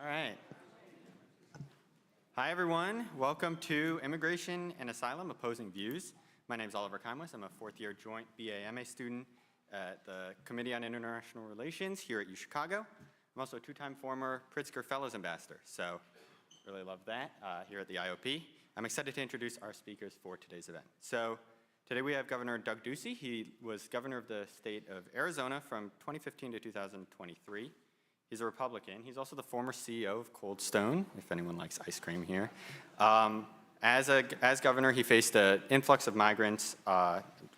All right. Hi, everyone. Welcome to Immigration and Asylum, Opposing Views. My name is Oliver Kaimlis. I'm a fourth-year joint BA-MA student at the Committee on International Relations here at UChicago. I'm also a two-time former Pritzker Fellows Ambassador, so really love that here at the IOP. I'm excited to introduce our speakers for today's event. So today we have Governor Doug Ducey. He was governor of the state of Arizona from 2015 to 2023. He's a Republican. He's also the former CEO of Cold Stone, if anyone likes ice cream here. As governor, he faced an influx of migrants.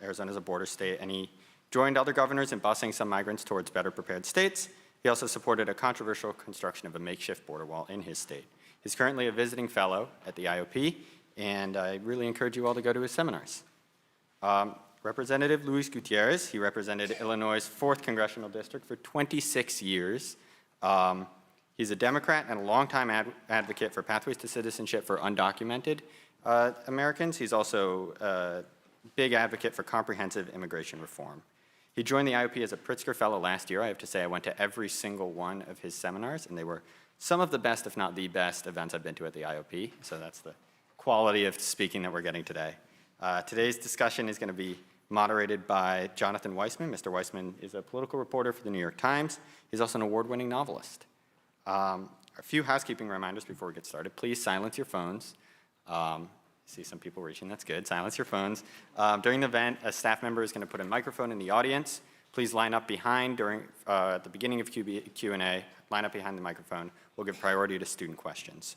Arizona's a border state, and he joined other governors in busing some migrants towards better prepared states. He also supported a controversial construction of a makeshift border wall in his state. He's currently a visiting fellow at the IOP, and I really encourage you all to go to his seminars. Representative Luis Gutiérrez, he represented Illinois' 4th Congressional District for 26 years. He's a Democrat and a longtime advocate for pathways to citizenship for undocumented Americans. He's also a big advocate for comprehensive immigration reform. He joined the IOP as a Pritzker Fellow last year. I have to say I went to every single one of his seminars, and they were some of the best, if not the best, events I've been to at the IOP. So that's the quality of speaking that we're getting today. Today's discussion is going to be moderated by Jonathan Weissman. Mr. Weissman is a political reporter for the New York Times. He's also an award-winning novelist. A few housekeeping reminders before we get started. Please silence your phones. See some people reaching, that's good. Silence your phones. During the event, a staff member is going to put a microphone in the audience. Please line up behind at the beginning of Q&A, line up behind the microphone. We'll give priority to student questions.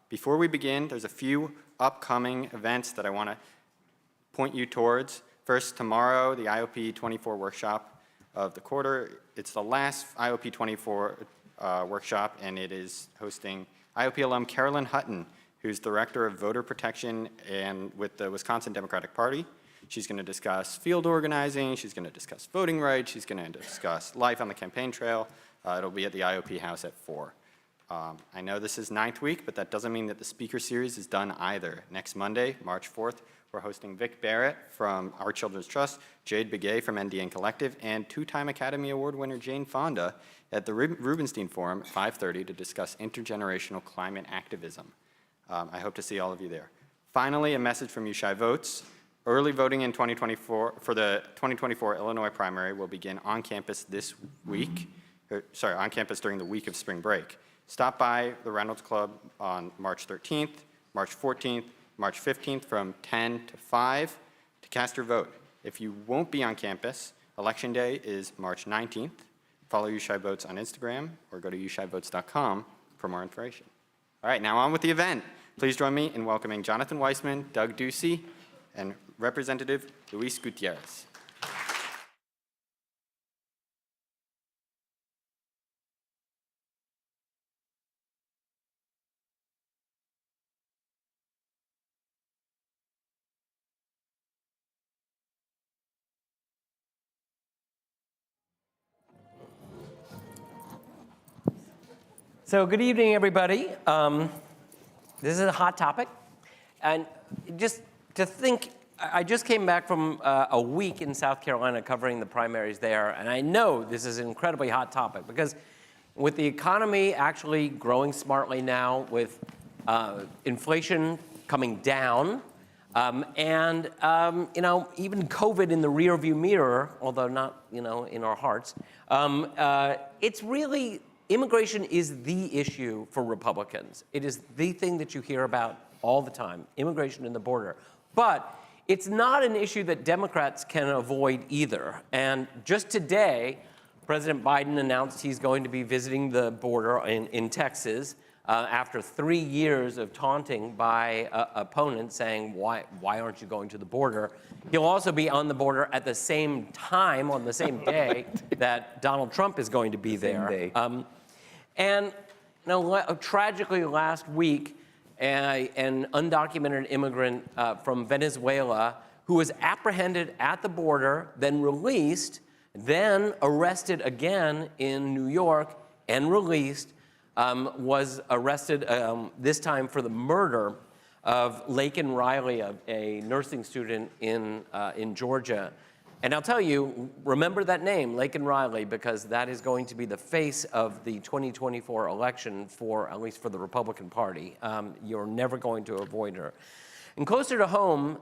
Before we begin, there's a few upcoming events that I want to point you towards. First, tomorrow, the IOP 24 workshop of the quarter. It's the last IOP 24 workshop, and it is hosting IOP alum Carolyn Hutton, who's Director of Voter Protection and with the Wisconsin Democratic Party. She's going to discuss field organizing, she's going to discuss voting rights, she's going to discuss life on the campaign trail. It'll be at the IOP house at 4. I know this is 9th week, but that doesn't mean that the speaker series is done either. Next Monday, March 4th, we're hosting Vic Barrett from Our Children's Trust, Jade Begay from NDN Collective, and two-time Academy Award winner Jane Fonda at the Rubenstein Forum at 5:30 to discuss intergenerational climate activism. I hope to see all of you there. Finally, a message from UChi Votes. Early voting in 2024 for the 2024 Illinois primary will begin on campus this week. On campus during the week of spring break. Stop by the Reynolds Club on March 13th, March 14th, March 15th from 10 to 5 to cast your vote. If you won't be on campus, Election Day is March 19th. Follow UChi Votes on Instagram or go to uchivotes.com for more information. All right, now on with the event. Please join me in welcoming Jonathan Weissman, Doug Ducey, and Representative Luis Gutiérrez. So good evening, everybody. This is a hot topic. And just to think, I just came back from a week in South Carolina covering the primaries there, and I know this is an incredibly hot topic because with the economy actually growing smartly now, with inflation coming down, and even COVID in the rearview mirror, although not in our hearts, it's really immigration is the issue for Republicans. It is the thing that you hear about all the time, immigration and the border. But it's not an issue that Democrats can avoid either. And just today, President Biden announced he's going to be visiting the border in Texas after 3 years of taunting by opponents saying, why aren't you going to the border? He'll also be on the border at the same time, on the same day, that Donald Trump is going to be there. And tragically last week, an undocumented immigrant from Venezuela who was apprehended at the border, then released, then arrested again in New York and released, was arrested this time for the murder of Laken Riley, a nursing student in Georgia. And I'll tell you, remember that name, Laken Riley, because that is going to be the face of the 2024 election for, at least for the Republican Party. You're never going to avoid her. And closer to home,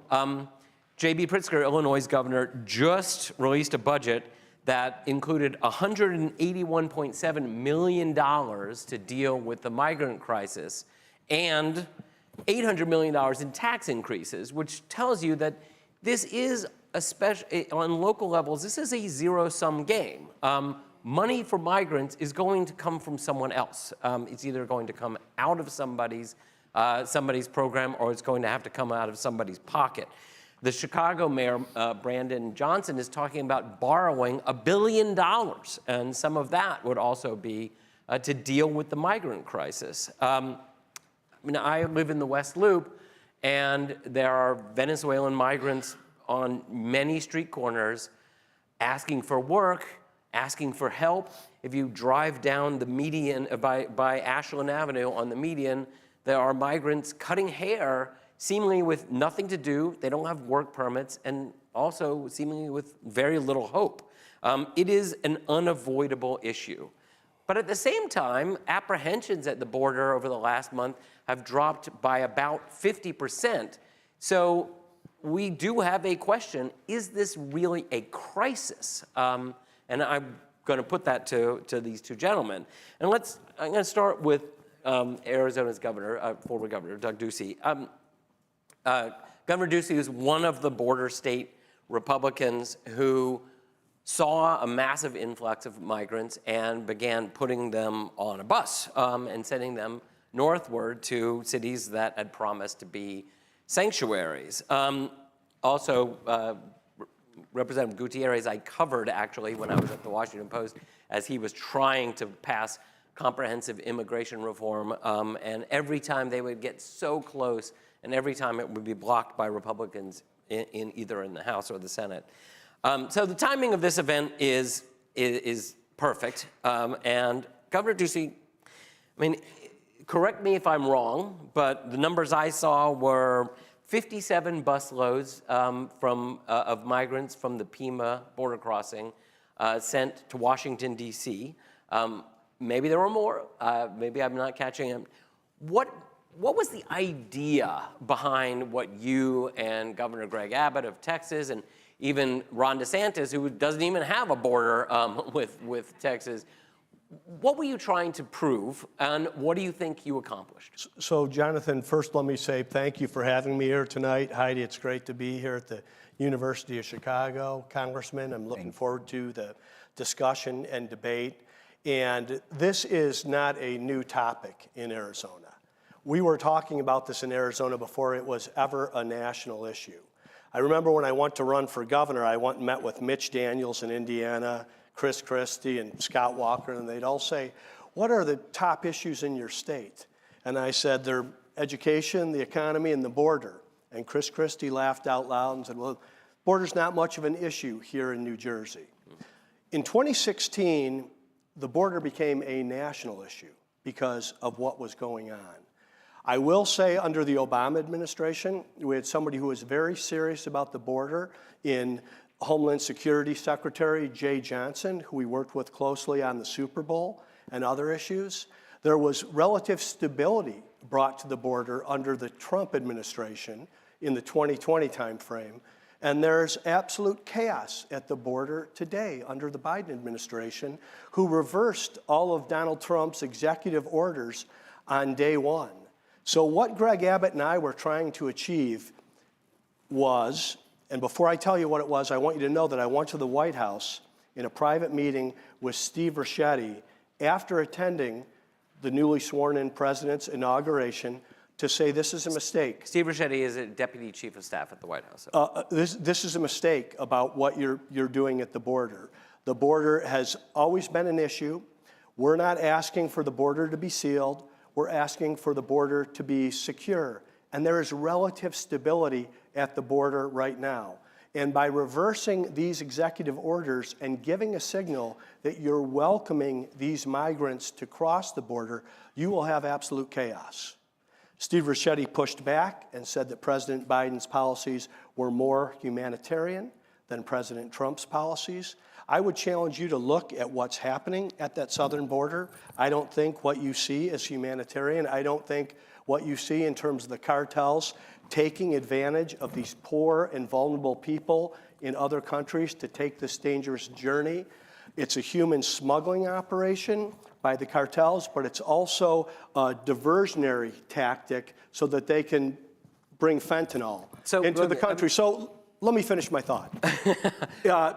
J.B. Pritzker, Illinois' governor, just released a budget that included $181.7 million to deal with the migrant crisis and $800 million in tax increases, which tells you that this is, especially on local levels, this is a zero-sum game. Money for migrants is going to come from someone else. It's either going to come out of somebody's program, or it's going to have to come out of somebody's pocket. The Chicago mayor, Brandon Johnson, is talking about borrowing $1 billion, and some of that would also be to deal with the migrant crisis. I live in the West Loop, and there are Venezuelan migrants on many street corners asking for work, asking for help. If you drive down the median by Ashland Avenue on the median, there are migrants cutting hair, seemingly with nothing to do. They don't have work permits, and also seemingly with very little hope. It is an unavoidable issue. But at the same time, apprehensions at the border over the last month have dropped by about 50%. So we do have a question: is this really a crisis? And I'm going to put that to these two gentlemen. And I'm going to start with Arizona's governor, former governor, Doug Ducey. Governor Ducey is one of the border state Republicans who saw a massive influx of migrants and began putting them on a bus and sending them northward to cities that had promised to be sanctuaries. Also, Representative Gutierrez, I covered actually when I was at the Washington Post as he was trying to pass comprehensive immigration reform, and every time they would get so close, and every time it would be blocked by Republicans either in the House or the Senate. So the timing of this event is perfect, and Governor Ducey, correct me if I'm wrong, but the numbers I saw were 57 busloads of migrants from the Pima border crossing sent to Washington, D.C. Maybe there were more. Maybe I'm not catching them. What was the idea behind what you and Governor Greg Abbott of Texas, and even Ron DeSantis, who doesn't even have a border with Texas, what were you trying to prove, and what do you think you accomplished? So, Jonathan, first let me say thank you for having me here tonight. Heidi, it's great to be here at the University of Chicago. Congressman, I'm looking forward to the discussion and debate. And this is not a new topic in Arizona. We were talking about this in Arizona before it was ever a national issue. I remember when I went to run for governor, I went and met with Mitch Daniels in Indiana, Chris Christie, and Scott Walker, and they'd all say, what are the top issues in your state? And I said, they're education, the economy, and the border. And Chris Christie laughed out loud and said, well, border's not much of an issue here in New Jersey. In 2016, the border became a national issue because of what was going on. I will say under the Obama administration, we had somebody who was very serious about the border in Homeland Security Secretary Jay Johnson, who we worked with closely on the Super Bowl and other issues. There was relative stability brought to the border under the Trump administration in the 2020 timeframe. And there's absolute chaos at the border today under the Biden administration, who reversed all of Donald Trump's executive orders on day one. So what Greg Abbott and I were trying to achieve was, and before I tell you what it was, I want you to know that I went to the White House in a private meeting with Steve Ricchetti after attending the newly sworn-in president's inauguration to say this is a mistake. Steve Ricchetti is a deputy chief of staff at the White House. This is a mistake about what you're doing at the border. The border has always been an issue. We're not asking for the border to be sealed. We're asking for the border to be secure. And there is relative stability at the border right now. And by reversing these executive orders and giving a signal that you're welcoming these migrants to cross the border, you will have absolute chaos. Steve Ricchetti pushed back and said that President Biden's policies were more humanitarian, than President Trump's policies. I would challenge you to look at what's happening at that southern border. I don't think what you see is humanitarian. I don't think what you see in terms of the cartels taking advantage of these poor and vulnerable people in other countries to take this dangerous journey. It's a human smuggling operation by the cartels, but it's also a diversionary tactic so that they can bring fentanyl into the country. So let me finish my thought.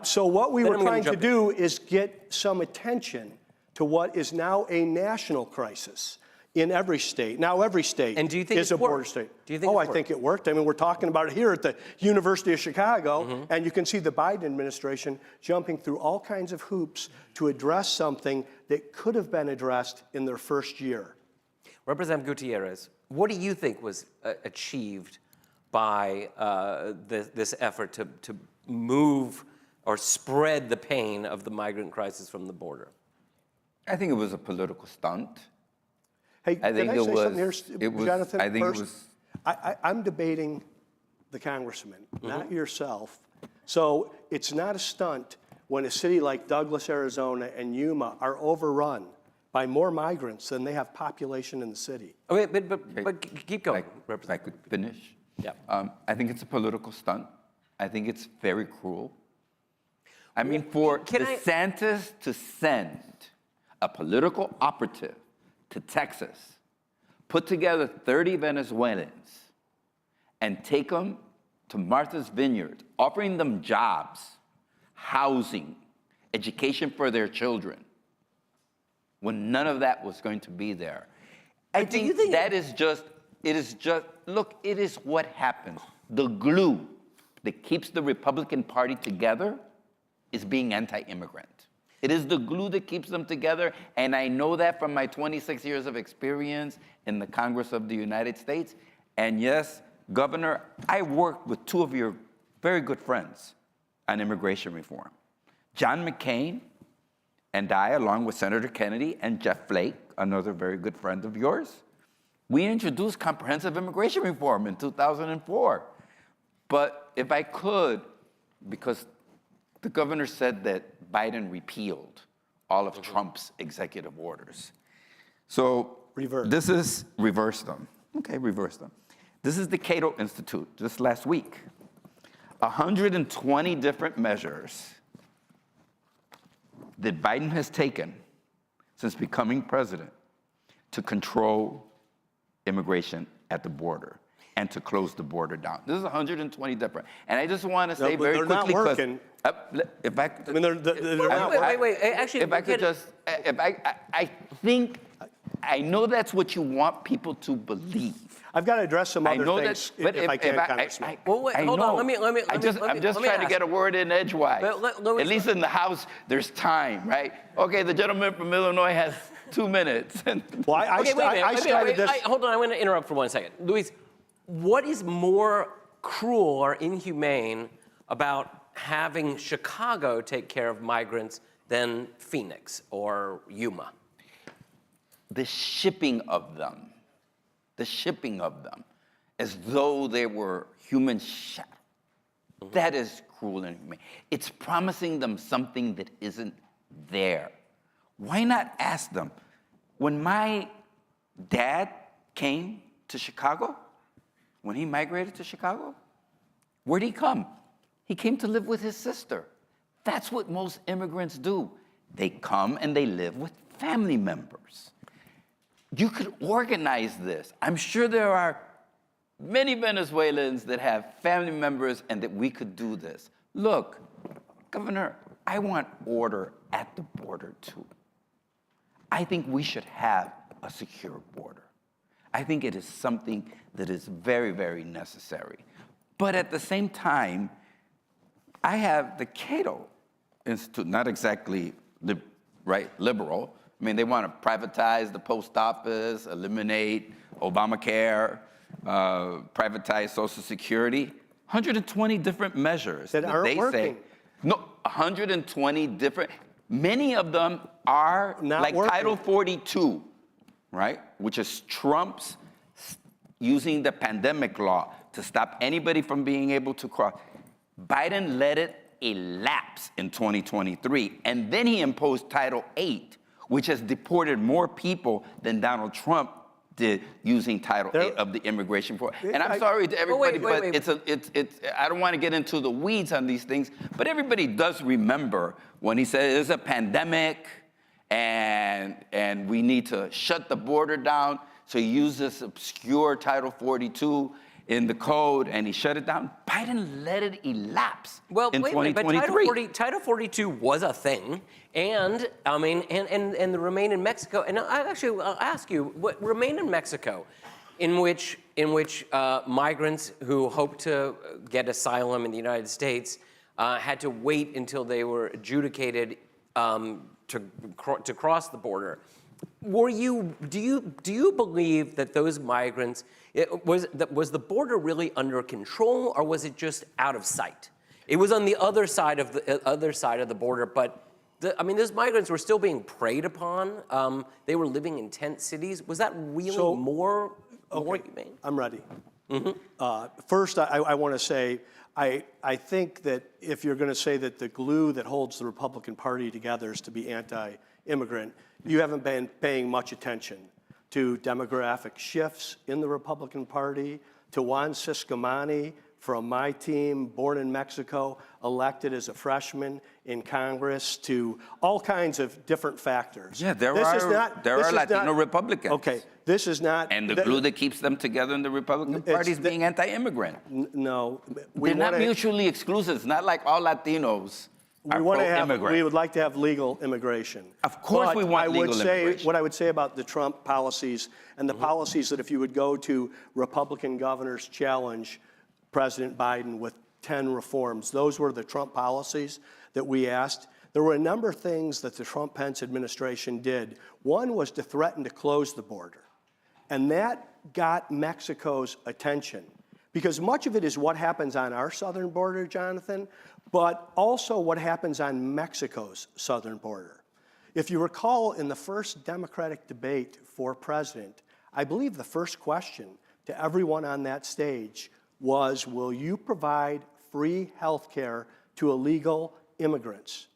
So what we were trying to do is get some attention to what is now a national crisis in every state. Now every state is a border state. Do you think I think it worked. I mean, we're talking about it here at the University of Chicago, and you can see the Biden administration jumping through all kinds of hoops to address something that could have been addressed in their first year. Representative Gutierrez, what do you think was achieved by this effort to move or spread the pain of the migrant crisis from the border? I think it was a political stunt. Hey, I think can I say something here, it was, Jonathan, I think first? it was. I'm debating the congressman, not yourself. So it's not a stunt when a city like Douglas, Arizona, and Yuma are overrun by more migrants than they have population in the city. Okay, but keep going. If I could finish. Yeah. I think it's a political stunt. I think it's very cruel. I mean, for DeSantis to send a political operative to Texas, put together 30 Venezuelans, and take them to Martha's Vineyard, offering them jobs, housing, education for their children, when none of that was going to be there. I think that is just, look, it is what happens. The glue that keeps the Republican Party together is being anti-immigrant. It is the glue that keeps them together, and I know that from my 26 years of experience in the Congress of the United States. And yes, Governor, I worked with two of your very good friends on immigration reform. John McCain and I, along with Senator Kennedy and Jeff Flake, another very good friend of yours, we introduced comprehensive immigration reform in 2004. But if I could, because the governor said that Biden repealed all of Trump's executive orders. So this is, reverse them. Okay, reverse them. This is the Cato Institute, just last week. 120 different measures that Biden has taken since becoming president to control immigration at the border and to close the border down. This is 120 different. And I just want to say very quickly, they're not working. If I, I mean, they're not working. Wait. Actually, if I could just, I think, I know that's what you want people to believe. I've got to address some other things, if I can, Congressman. Well, wait, hold on. I'm just trying to get a word in edgewise. At least in the House, there's time, right? Okay, the gentleman from Illinois has 2 minutes. Well, I started this. Hold on, I'm going to interrupt for 1 second. Luis, what is more cruel or inhumane about having Chicago take care of migrants than Phoenix or Yuma? The shipping of them, as though they were human shadow. That is cruel and inhumane. It's promising them something that isn't there. Why not ask them? When my dad came to Chicago, when he migrated to Chicago, where'd he come? He came to live with his sister. That's what most immigrants do. They come and they live with family members. You could organize this. I'm sure there are many Venezuelans that have family members and that we could do this. Look, Governor, I want order at the border too. I think we should have a secure border. I think it is something that is very, very necessary. But at the same time, I have the Cato Institute, not exactly liberal. I mean, they want to privatize the post office, eliminate Obamacare, privatize Social Security. 120 different measures that aren't they working. Say. No, 120 different. Many of them are not like working. Title 42, right? Which is Trump's using the pandemic law to stop anybody from being able to cross. Biden let it a lapse in 2023. And then he imposed Title VIII, which has deported more people than Donald Trump did using Title VIII of the immigration reform. And I'm sorry to everybody, but it's I don't want to get into the weeds on these things, but everybody does remember when he said there's a pandemic and we need to shut the border down. So he used this obscure Title 42 in the code, and he shut it down. Biden let it elapse in 2023. But Title 42 was a thing, and I mean, and the Remain in Mexico. And I'll ask you, what Remain in Mexico, in which migrants who hope to get asylum in the United States had to wait until they were adjudicated to cross the border. Do you believe that those migrants, was the border really under control, or was it just out of sight? It was on the other side of the border, but I mean, those migrants were still being preyed upon. They were living in tent cities. Was that really more humane? I'm ready. First, I want to say, I think that if you're going to say that the glue that holds the Republican Party together is to be anti-immigrant, you haven't been paying much attention to demographic shifts in the Republican Party, to Juan Ciscomani from my team, born in Mexico, elected as a freshman in Congress, to all kinds of different factors. Yeah, there are Latino Republicans. Okay, this is not... And the glue that keeps them together in the Republican Party is being anti-immigrant. No. They're not mutually exclusive. It's not like all Latinos are pro-immigrant. We would like to have legal immigration. Of course we want legal immigration. What I would say about the Trump policies and the policies that if you would go to Republican governors challenge President Biden with 10 reforms, those were the Trump policies that we asked. There were a number of things that the Trump-Pence administration did. One was to threaten to close the border. And that got Mexico's attention, because much of it is what happens on our southern border, Jonathan, but also what happens on Mexico's southern border. If you recall, in the first Democratic debate for president, I believe the first question to everyone on that stage was, will you provide free health care to illegal immigrants?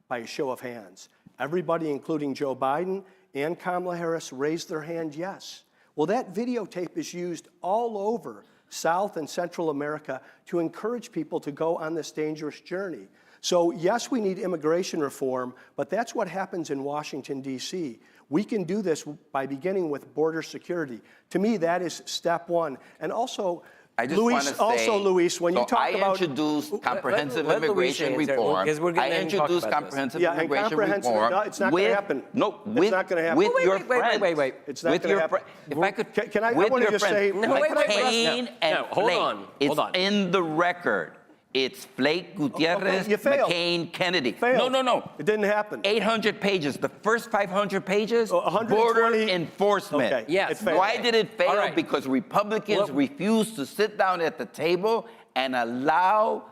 By a show of hands. Everybody, including Joe Biden and Kamala Harris, raised their hand yes. Well, that videotape is used all over South and Central America to encourage people to go on this dangerous journey. So yes, we need immigration reform, but that's what happens in Washington, D.C. We can do this by beginning with border security. To me, that is step one. And also, Luis, when you talk about... I introduced comprehensive immigration reform. I introduced comprehensive immigration reform. No, it's not going to happen. No, it's not going to happen. With your friends. Wait. It's not going to happen. If I could, can I want to just say... McCain and Flake. It's in the record. It's Flake, Gutiérrez, McCain, Kennedy. No. It didn't happen. 800 pages. The first 500 pages, border enforcement. Okay. Yes. Why did it fail? Because Republicans refused to sit down at the table and allow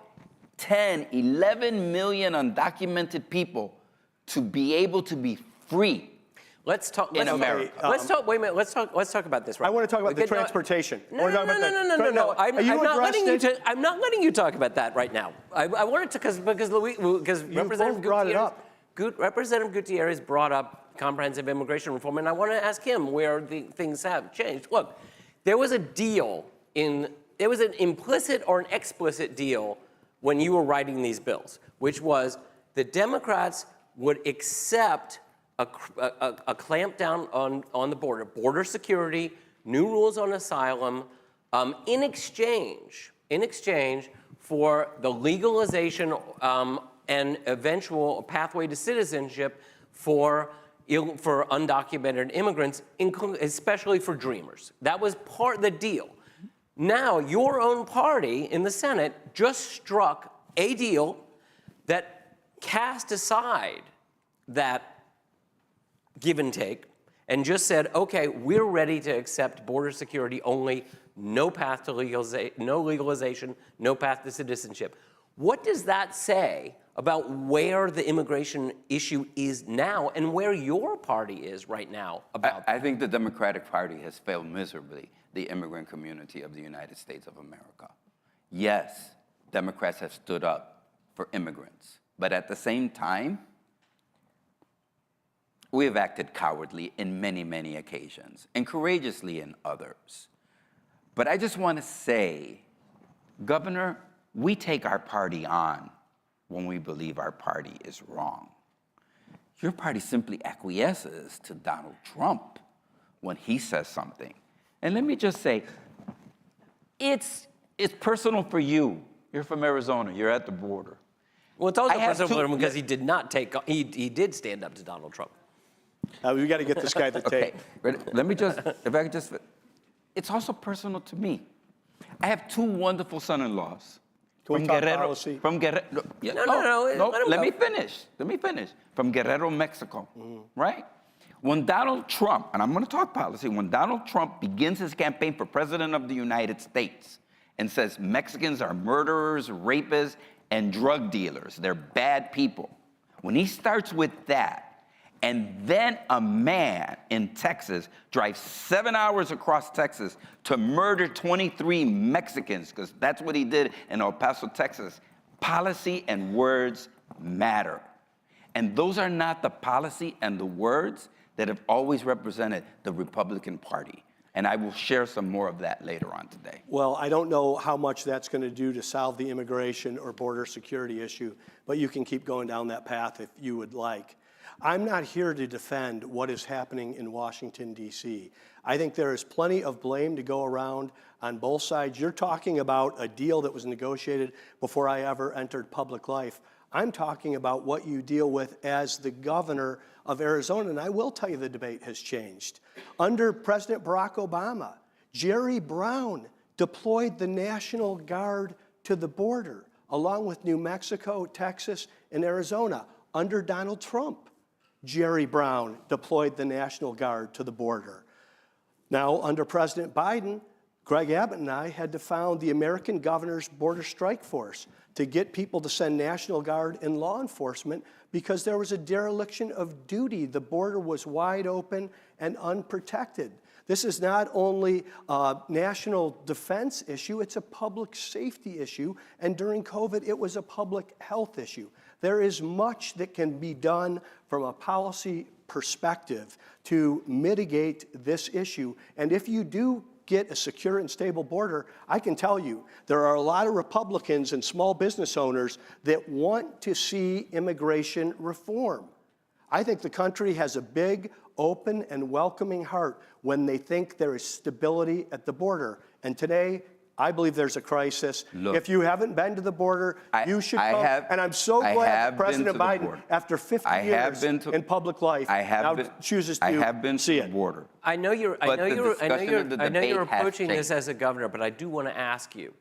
10, 11 million undocumented people to be able to be free. Let's talk in America. Let's talk. Wait a minute. Let's talk about this. Right? I want to talk about the transportation. No. I'm not letting you talk about that right now. I wanted to because Representative Gutierrez brought up comprehensive immigration reform, and I want to ask him where the things have changed. Look, there was an implicit or an explicit deal when you were writing these bills, which was the Democrats would accept a clampdown on the border security, new rules on asylum, in exchange for the legalization and eventual pathway to citizenship for undocumented immigrants, especially for Dreamers. That was part of the deal. Now, your own party in the Senate just struck a deal that cast aside that give and take, and just said, okay, we're ready to accept border security only, no path to legalization, no path to citizenship. What does that say about where the immigration issue is now and where your party is right now about I think the Democratic Party has failed miserably the immigrant community of the United States of America. Yes, Democrats have stood up for immigrants. But at the same time, we have acted cowardly in many, many occasions and courageously in others. But I just want to say, Governor, we take our party on when we believe our party is wrong. Your party simply acquiesces to Donald Trump when he says something. And let me just say, it's personal for you. You're from Arizona, you're at the border. Well, it's also personal for him because he did not he did stand up to Donald Trump. We got to get this guy the tape. Okay, let me just, if I could just, it's also personal to me. I have two wonderful son-in-laws. Can we talk policy? From Guerrero. No, let me finish. From Guerrero, Mexico, right? When Donald Trump, and I'm going to talk policy, when Donald Trump begins his campaign for president of the United States and says Mexicans are murderers, rapists, and drug dealers, they're bad people. When he starts with that, and then a man in Texas drives 7 hours across Texas to murder 23 Mexicans, because that's what he did in El Paso, Texas. Policy and words matter. And those are not the policy and the words that have always represented the Republican Party. And I will share some more of that later on today. Well, I don't know how much that's going to do to solve the immigration or border security issue, but you can keep going down that path if you would like. I'm not here to defend what is happening in Washington, D.C. I think there is plenty of blame to go around on both sides. You're talking about a deal that was negotiated before I ever entered public life. I'm talking about what you deal with as the governor of Arizona, and I will tell you the debate has changed. Under President Barack Obama, Jerry Brown deployed the National Guard to the border, along with New Mexico, Texas, and Arizona. Under Donald Trump, Jerry Brown deployed the National Guard to the border. Now, under President Biden, Greg Abbott and I had to found the American Governor's Border Strike Force to get people to send National Guard and law enforcement because there was a dereliction of duty. The border was wide open and unprotected. This is not only a national defense issue, it's a public safety issue, and during COVID, it was a public health issue. There is much that can be done from a policy perspective to mitigate this issue, and if you do get a secure and stable border, I can tell you there are a lot of Republicans and small business owners that want to see immigration reform. I think the country has a big, open, and welcoming heart when they think there is stability at the border. And today, I believe there's a crisis. Look, if you haven't been to the border, you should come. And I'm so glad that President Biden, after 50 years in public life, now chooses to see it. I have been to the border. I know you're approaching this as a governor, but I do want to ask you,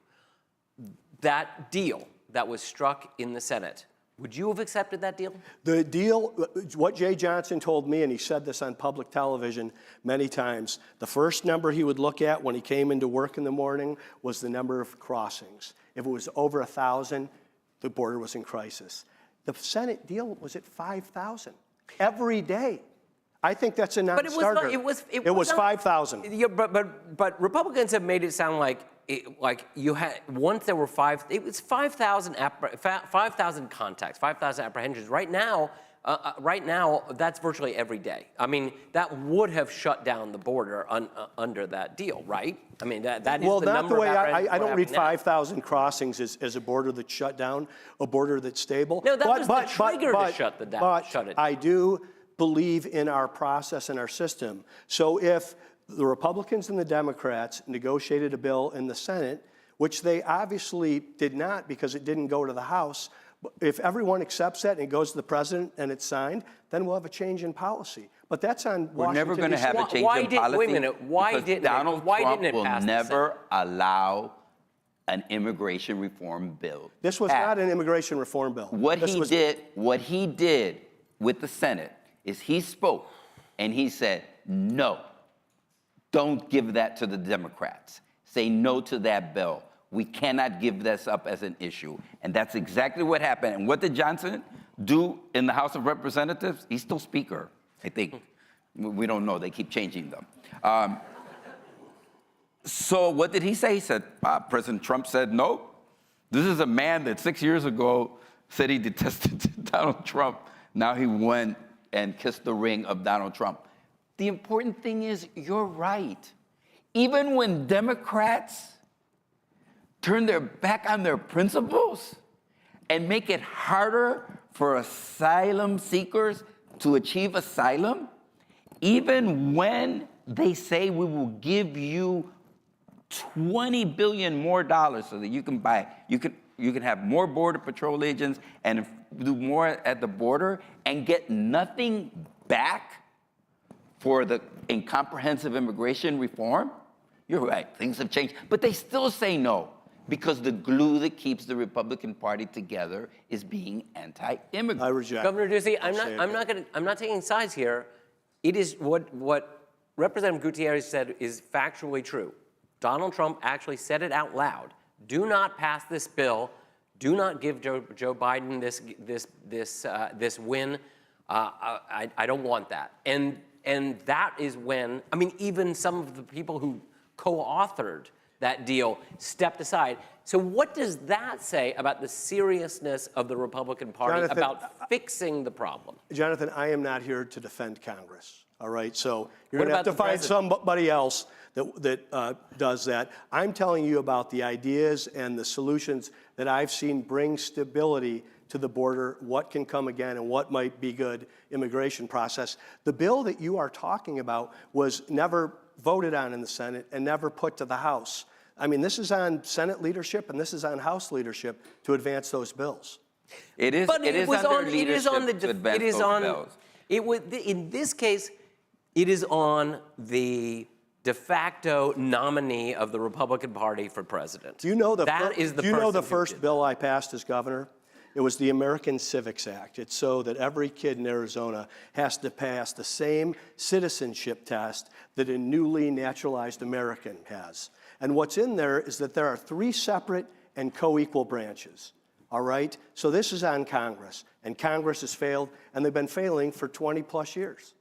that deal that was struck in the Senate, would you have accepted that deal? The deal, what Jay Johnson told me, and he said this on public television many times, the first number he would look at when he came into work in the morning was the number of crossings. If it was over 1,000, the border was in crisis. The Senate deal was at 5,000 every day. I think that's a non-starter. It was 5,000. Yeah, but Republicans have made it sound like you had, once there were it was 5,000 contacts, 5,000 apprehensions. Right now, that's virtually every day. I mean, that would have shut down the border under that deal, right? I mean, that is the number of apprehensions. Well, not the way I don't read 5,000 crossings as a border that's shut down, a border that's stable. No, that was the trigger to shut it down. I do believe in our process and our system. So if the Republicans and the Democrats negotiated a bill in the Senate, which they obviously did not because it didn't go to the House, if everyone accepts that and it goes to the president and it's signed, then we'll have a change in policy. But that's on Washington. We're never going to have a change in policy. Wait a minute. Why didn't Donald Trump will pass never allow an immigration reform bill. This was not an immigration reform bill. What he did with the Senate is he spoke and he said, no, don't give that to the Democrats. Say no to that bill. We cannot give this up as an issue. And that's exactly what happened. And what did Johnson do in the House of Representatives? He's still Speaker, I think. We don't know. They keep changing them. So what did he say? He said, President Trump said, no. This is a man that 6 years ago said he detested Donald Trump. Now he went and kissed the ring of Donald Trump. The important thing is, you're right. Even when Democrats turn their back on their principles and make it harder for asylum seekers to achieve asylum, even when they say we will give you $20 billion more so that you can have more Border Patrol agents and do more at the border and get nothing back for the incomprehensive immigration reform, you're right, things have changed. But they still say no, because the glue that keeps the Republican Party together is being anti-immigrant. I reject. Governor Ducey, I'm not taking sides here. It is what Representative Gutierrez said is factually true. Donald Trump actually said it out loud. Do not pass this bill. Do not give Joe Biden this win. I don't want that. And that is when, I mean, even some of the people who co-authored that deal stepped aside. So what does that say about the seriousness of the Republican Party Jonathan, about fixing the problem? Jonathan, I am not here to defend Congress, all right? So you're What going to have to about the find president? somebody else that does that. I'm telling you about the ideas and the solutions that I've seen bring stability to the border, what can come again, and what might be good immigration process. The bill that you are talking about was never voted on in the Senate and never put to the House. I mean, this is on Senate leadership and this is on House leadership to advance those bills. It is under leadership to advance those bills. In this case, it is on the de facto nominee of the Republican Party for president. Do you know the person first bill I passed as governor? It was the American Civics Act. It's so that every kid in Arizona has to pass the same citizenship test that a newly naturalized American has. And what's in there is that there are 3 separate and co-equal branches, all right? So this is on Congress, and Congress has failed, and they've been failing for 20 plus years.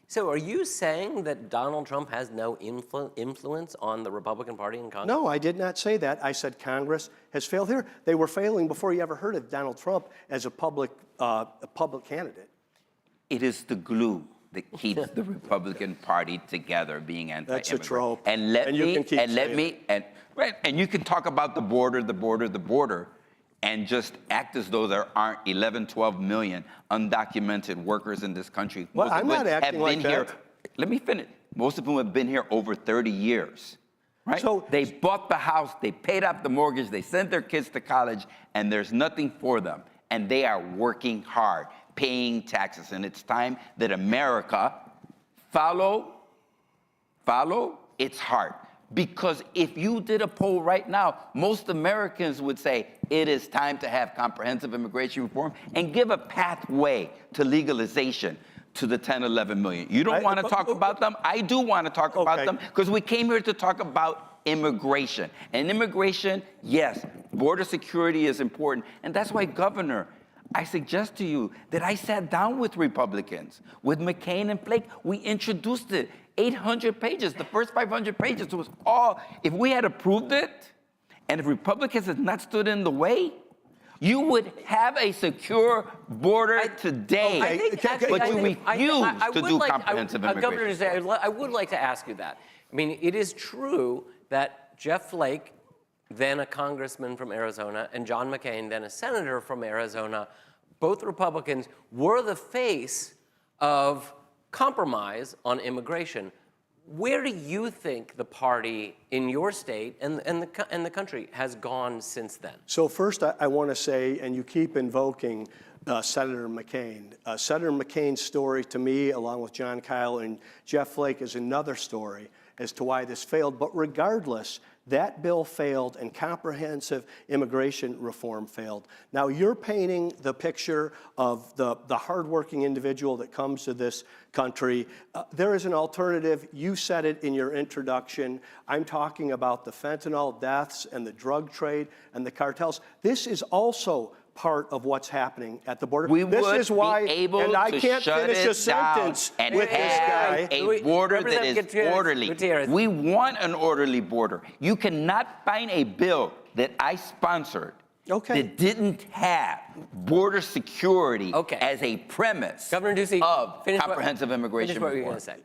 So are you saying that Donald Trump has no influence on the Republican Party in Congress? No, I did not say that. I said Congress has failed here. They were failing before you ever heard of Donald Trump as a public candidate. It is the glue that keeps the Republican Party together, being anti-immigrant. That's a trope. And you can talk about the border, and just act as though there aren't 11, 12 million undocumented workers in this country. Well, I'm not acting like that. Let me finish. Most of them have been here over 30 years, right? So they bought the house, they paid off the mortgage, they sent their kids to college, and there's nothing for them. And they are working hard, paying taxes. And it's time that America follow its heart. Because if you did a poll right now, most Americans would say it is time to have comprehensive immigration reform and give a pathway to legalization to the 10, 11 million. You don't want to talk about them? I do want to talk about them, because we came here to talk about immigration. And immigration, yes, border security is important. And that's why, Governor, I suggest to you that I sat down with Republicans, with McCain and Flake. We introduced it. 800 pages. The first 500 pages was all, if we had approved it, and if Republicans had not stood in the way, you would have a secure border today. But you refuse to do comprehensive immigration. Governor, I would like to ask you that. I mean, it is true that Jeff Flake, then a congressman from Arizona, and John McCain, then a senator from Arizona, both Republicans, were the face of compromise on immigration. Where do you think the party in your state and the country has gone since then? So first, I want to say, and you keep invoking Senator McCain. Senator McCain's story to me, along with John Kyle and Jeff Flake, is another story as to why this failed. But regardless, that bill failed and comprehensive immigration reform failed. Now you're painting the picture of the hardworking individual that comes to this country. There is an alternative. You said it in your introduction. I'm talking about the fentanyl deaths and the drug trade and the cartels. This is also part of what's happening at the border. This is why, and I can't finish a sentence with this guy. A border that is orderly. We want an orderly border. You cannot find a bill that I sponsored that didn't have border security as a premise Governor Ducey, of comprehensive immigration finish what reform. you're going to say.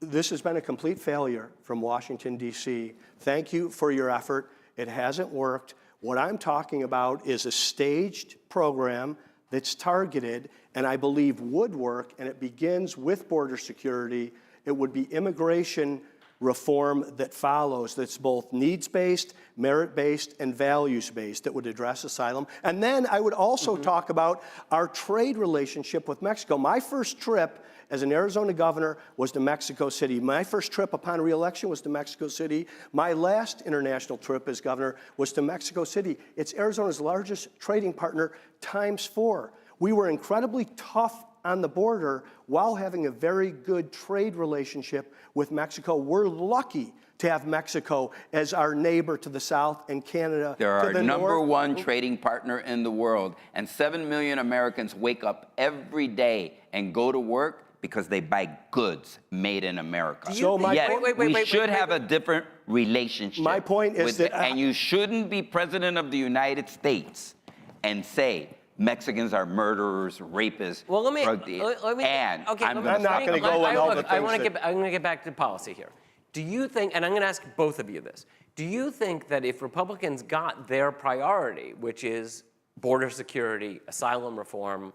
This has been a complete failure from Washington, D.C. Thank you for your effort. It hasn't worked. What I'm talking about is a staged program that's targeted and I believe would work, and it begins with border security. It would be immigration reform that follows, that's both needs-based, merit-based, and values-based, that would address asylum. And then I would also talk about our trade relationship with Mexico. My first trip as an Arizona governor was to Mexico City. My first trip upon re-election was to Mexico City. My last international trip as governor was to Mexico City. It's Arizona's largest trading partner ×4. We were incredibly tough on the border while having a very good trade relationship with Mexico. We're lucky to have Mexico as our neighbor to the south and Canada They're to our the number north. one trading partner in the world. And 7 million Americans wake up every day and go to work because they buy goods made in America. So my Yes, point- we should have a different relationship. My point is that and you shouldn't be president of the United States and say Mexicans are murderers, rapists, Well, let me, and okay, I'm not gonna go in all the I things want that- to get back to policy here. Do you think, and I'm going to ask both of you this, do you think that if Republicans got their priority, which is border security, asylum reform,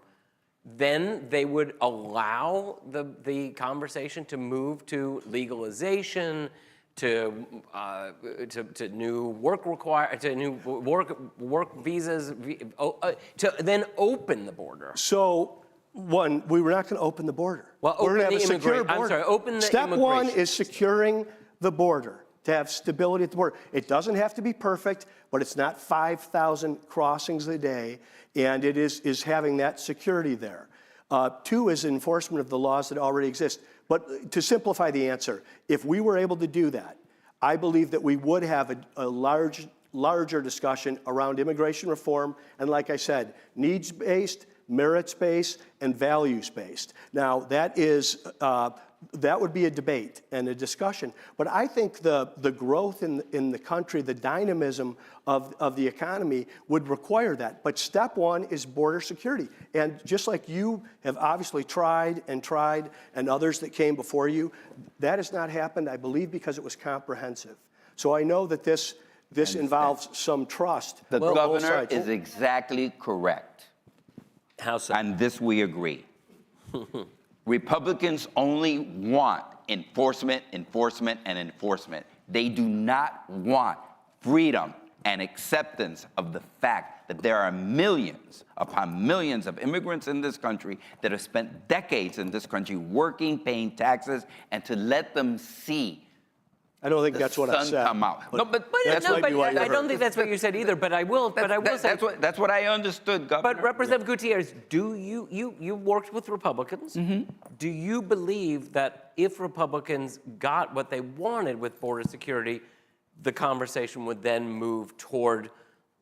then they would allow the conversation to move to legalization, to new work visas, to then open the border? So, one, we were not going to open the border. Well, we're going open to have the a secure I'm border. sorry, open the Step one immigration. is securing the border, to have stability at the border. It doesn't have to be perfect, but it's not 5,000 crossings a day, and it is having that security there. Two is enforcement of the laws that already exist. But to simplify the answer, if we were able to do that, I believe that we would have a larger discussion around immigration reform, and like I said, needs-based, merits-based, and values-based. Now, that would be a debate and a discussion. But I think the growth in the country, the dynamism of the economy would require that. But step one is border security. And just like you have obviously tried, and others that came before you, that has not happened, I believe, because it was comprehensive. So I know that this involves some trust. The on both governor sides. is exactly correct. How so? On this we agree. Republicans only want enforcement, enforcement, and enforcement. They do not want freedom and acceptance of the fact that there are millions upon millions of immigrants in this country that have spent decades in this country working, paying taxes, and to let them see I don't think that's what I sun said. come out. No, but That's maybe what you I don't heard. think that's what you said either. But I will. Say. That's what I understood, Governor. But Representative Gutierrez, do you worked with Republicans? Mm-hmm. Do you believe that if Republicans got what they wanted with border security, the conversation would then move toward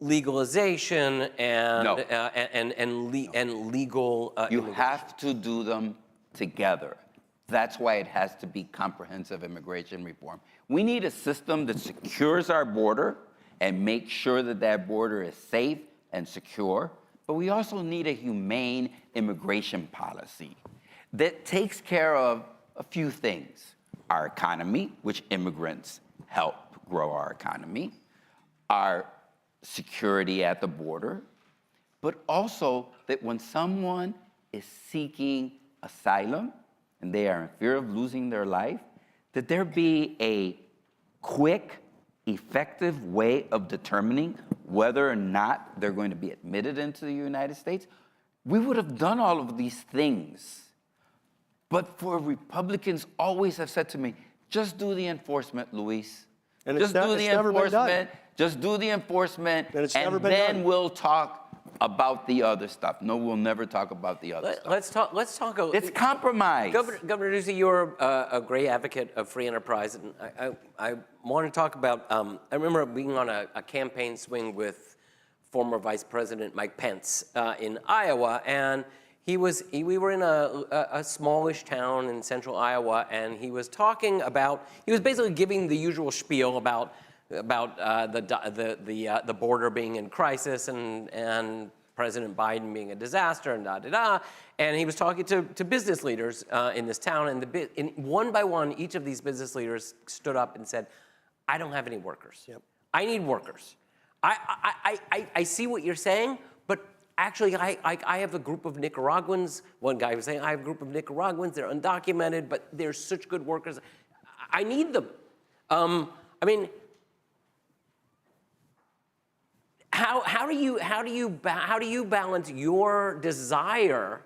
legalization and No. and legal? You immigration? have to do them together. That's why it has to be comprehensive immigration reform. We need a system that secures our border and makes sure that that border is safe and secure. But we also need a humane immigration policy that takes care of a few things. Our economy, which immigrants help grow our economy, our security at the border, but also that when someone is seeking asylum and they are in fear of losing their life, that there be a quick, effective way of determining whether or not they're going to be admitted into the United States. We would have done all of these things. But for Republicans always have said to me, just do the enforcement, Luis. And Just do the never been done. enforcement. Just do the enforcement. And it's never been then done. we'll talk about the other stuff. No, we'll never talk about the other stuff. Let's talk. It's compromise. Governor Ducey, you're a great advocate of free enterprise, and I want to talk about. I remember being on a campaign swing with former Vice President Mike Pence in Iowa, and we were in a smallish town in central Iowa, and he was basically giving the usual spiel about about the border being in crisis and President Biden being a disaster and da-da-da. And he was talking to business leaders in this town, and one by one, each of these business leaders stood up and said, I don't have any workers. Yep. I need workers. I see what you're saying, but actually, I have a group of Nicaraguans. One guy was saying, I have a group of Nicaraguans. They're undocumented, but they're such good workers. I need them. I mean, how do you balance your desire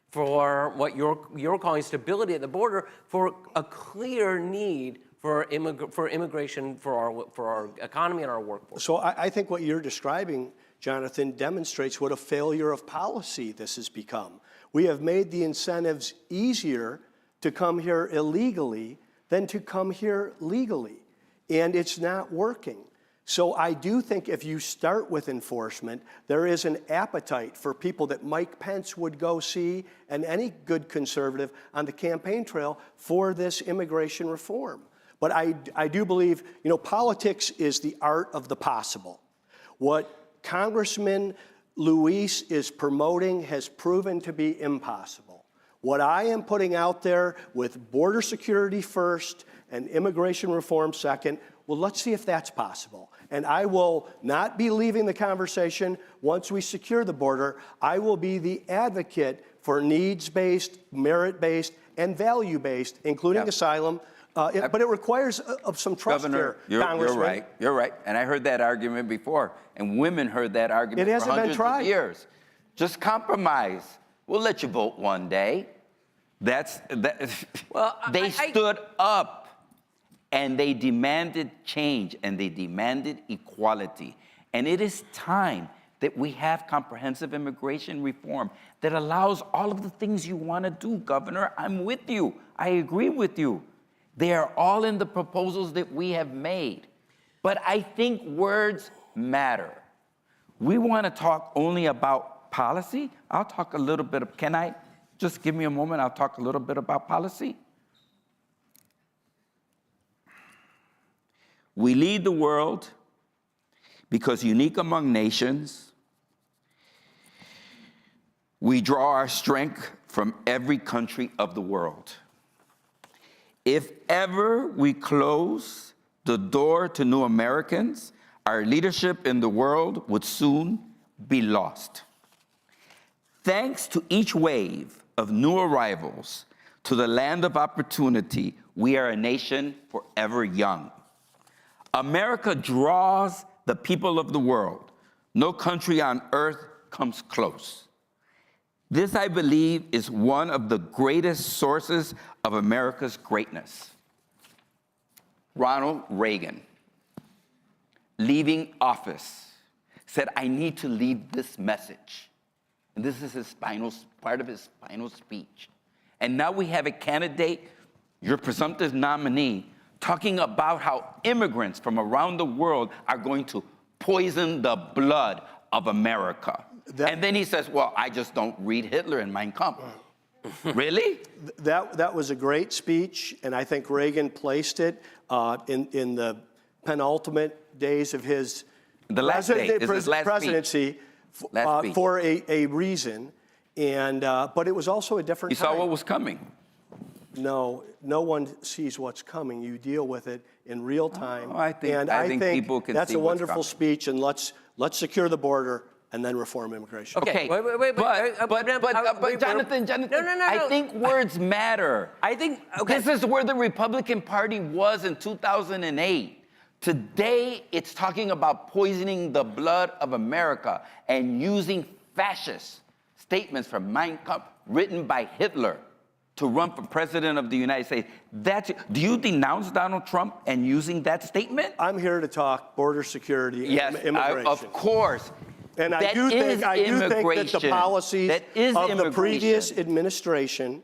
for what you're calling stability at the border for a clear need for immigration for our economy and our workforce? So I think what you're describing, Jonathan, demonstrates what a failure of policy this has become. We have made the incentives easier to come here illegally than to come here legally, and it's not working. So I do think if you start with enforcement, there is an appetite for people that Mike Pence would go see and any good conservative on the campaign trail for this immigration reform. But I do believe, politics is the art of the possible. What Congressman Luis is promoting has proven to be impossible. What I am putting out there with border security first and immigration reform second, well, let's see if that's possible. And I will not be leaving the conversation once we secure the border. I will be the advocate for needs-based, merit-based, and value-based, including asylum. But it requires some trust Governor, here, Congressman. You're right. And I heard that argument before, and women heard that argument It for hasn't been hundreds tried. of years. Just compromise. We'll let you vote one day. Well, they stood up. And they demanded change, and they demanded equality. And it is time that we have comprehensive immigration reform that allows all of the things you want to do, Governor. I'm with you. I agree with you. They are all in the proposals that we have made. But I think words matter. We want to talk only about policy. I'll talk a little bit. Can I just give me a moment? I'll talk a little bit about policy. We lead the world because unique among nations, we draw our strength from every country of the world. If ever we close the door to new Americans, our leadership in the world would soon be lost. Thanks to each wave of new arrivals to the land of opportunity, we are a nation forever young. America draws the people of the world. No country on earth comes close. This, I believe, is one of the greatest sources of America's greatness. Ronald Reagan, leaving office, said, I need to leave this message. And this is part of his final speech. And now we have a candidate, your presumptive nominee, talking about how immigrants from around the world are going to poison the blood of America. And then he says, well, I just don't read Hitler in Mein Kampf. Really? That was a great speech, and I think Reagan placed it in the penultimate days of his presidency for a reason. And but it was also a different time. You saw what was coming. No one sees what's coming. You deal with it in real time. I think people can that's see a what's wonderful coming. speech, and let's secure the border and then reform immigration. Okay, wait. But Jonathan, No. I think words matter. I think, okay. This is where the Republican Party was in 2008. Today, it's talking about poisoning the blood of America and using fascist statements from Mein Kampf written by Hitler to run for president of the United States. Do you denounce Donald Trump and using that statement? I'm here to talk border security and immigration. Of course. And I do think that the policies of the previous immigration. administration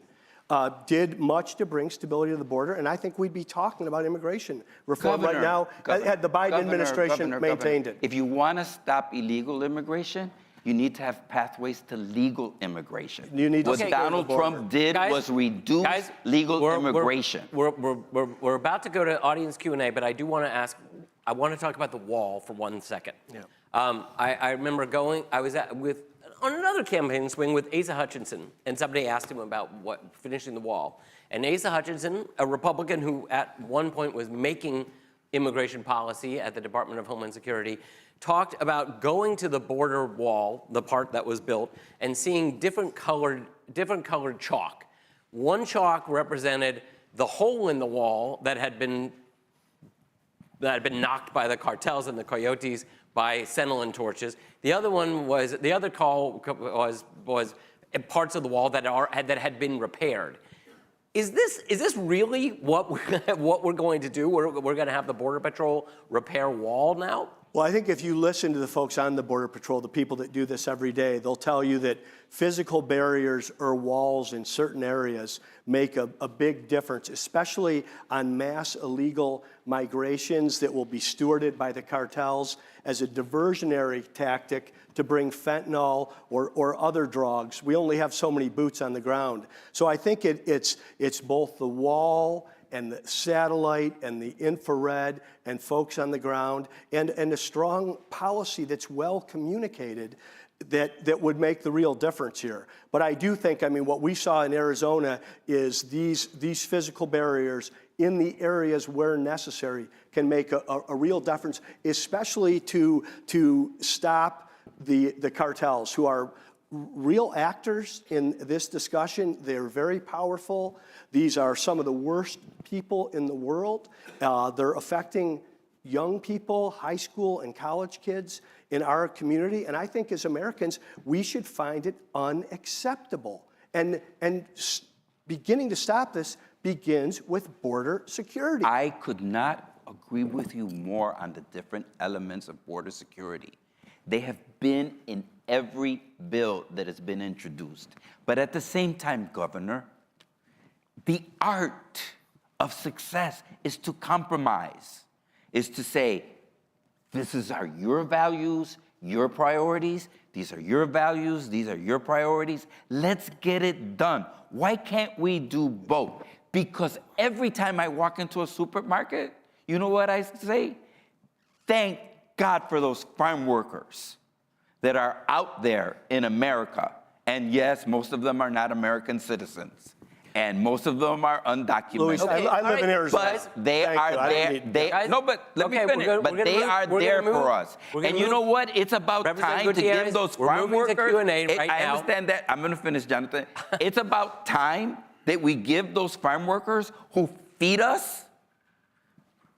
did much to bring stability to the border, and I think we'd be talking about immigration reform right now had the Biden administration maintained it. If you want to stop illegal immigration, you need to have pathways to legal immigration. You need to what secure Donald the border. Trump did was reduce legal immigration. We're about to go to audience Q&A, but I do want to ask I want to talk about the wall for 1 second. Yeah. I remember I was on another campaign swing with Asa Hutchinson, and somebody asked him about finishing the wall. And Asa Hutchinson, a Republican who at one point was making immigration policy at the Department of Homeland Security, talked about going to the border wall, the part that was built, and seeing different colored chalk. One chalk represented the hole in the wall that had been knocked by the cartels and the coyotes by Sentinel torches. The other call was parts of the wall that had been repaired. Is this really what we're going to do? We're going to have the Border Patrol repair wall now? Well, I think if you listen to the folks on the Border Patrol, the people that do this every day, they'll tell you that physical barriers or walls in certain areas make a big difference, especially on mass illegal migrations that will be stewarded by the cartels as a diversionary tactic to bring fentanyl or other drugs. We only have so many boots on the ground. So I think it's both the wall and the satellite and the infrared and folks on the ground and a strong policy that's well communicated that would make the real difference here. But I do think, I mean, what we saw in Arizona is these physical barriers in the areas where necessary can make a real difference, especially to stop the cartels who are real actors in this discussion. They're very powerful. These are some of the worst people in the world. They're affecting young people, high school and college kids in our community. And I think as Americans, we should find it unacceptable. And beginning to stop this begins with border security. I could not agree with you more on the different elements of border security. They have been in every bill that has been introduced. But at the same time, Governor, the art of success is to compromise, is to say, this are your values, your priorities, these are your values, these are your priorities. Let's get it done. Why can't we do both? Because every time I walk into a supermarket, you know what I say? Thank God for those farm workers that are out there in America. And yes, most of them are not American citizens. And most of them are undocumented. Luis, I live in Arizona. But they are there. No, but let me finish. But they are there for us. And you know what? It's about time to give those farm workers. I understand that. I'm going to finish, Jonathan. It's about time that we give those farm workers who feed us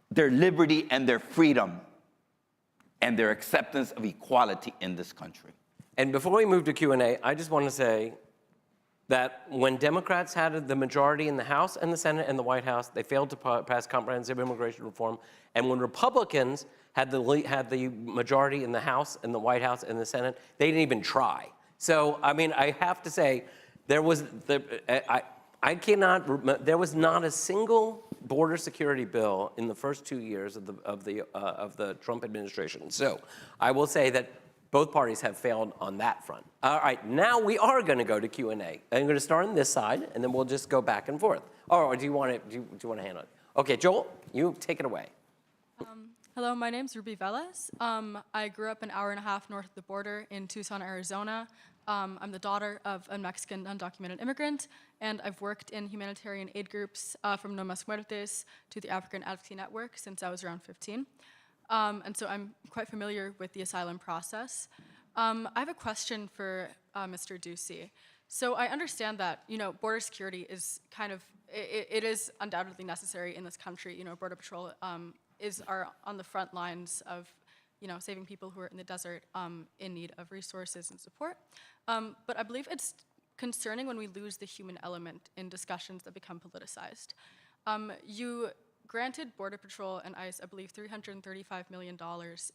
their liberty and their freedom and their acceptance of equality in this country. And before we move to Q&A, I just want to say that when Democrats had the majority in the House and the Senate and the White House, they failed to pass comprehensive immigration reform. And when Republicans had the majority in the House and the White House and the Senate, they didn't even try. So, I mean, I have to say, there was not a single border security bill in the first 2 years of the Trump administration. So, I will say that both parties have failed on that front. All right, now we are going to go to Q&A. I'm going to start on this side, and then we'll just go back and forth. Or do you want to handle it? Okay, Joel, you take it away. Hello, my name's Ruby Velez. I grew up an hour and a half north of the border in Tucson, Arizona. I'm the daughter of a Mexican undocumented immigrant, and I've worked in humanitarian aid groups from No Mas Muertes to the African Advocacy Network since I was around 15. And so I'm quite familiar with the asylum process. I have a question for Mr. Ducey. So I understand that, border security is it is undoubtedly necessary in this country. Border Patrol are on the front lines of, saving people who are in the desert in need of resources and support. But I believe it's concerning when we lose the human element in discussions that become politicized. You granted Border Patrol and ICE, I believe, $335 million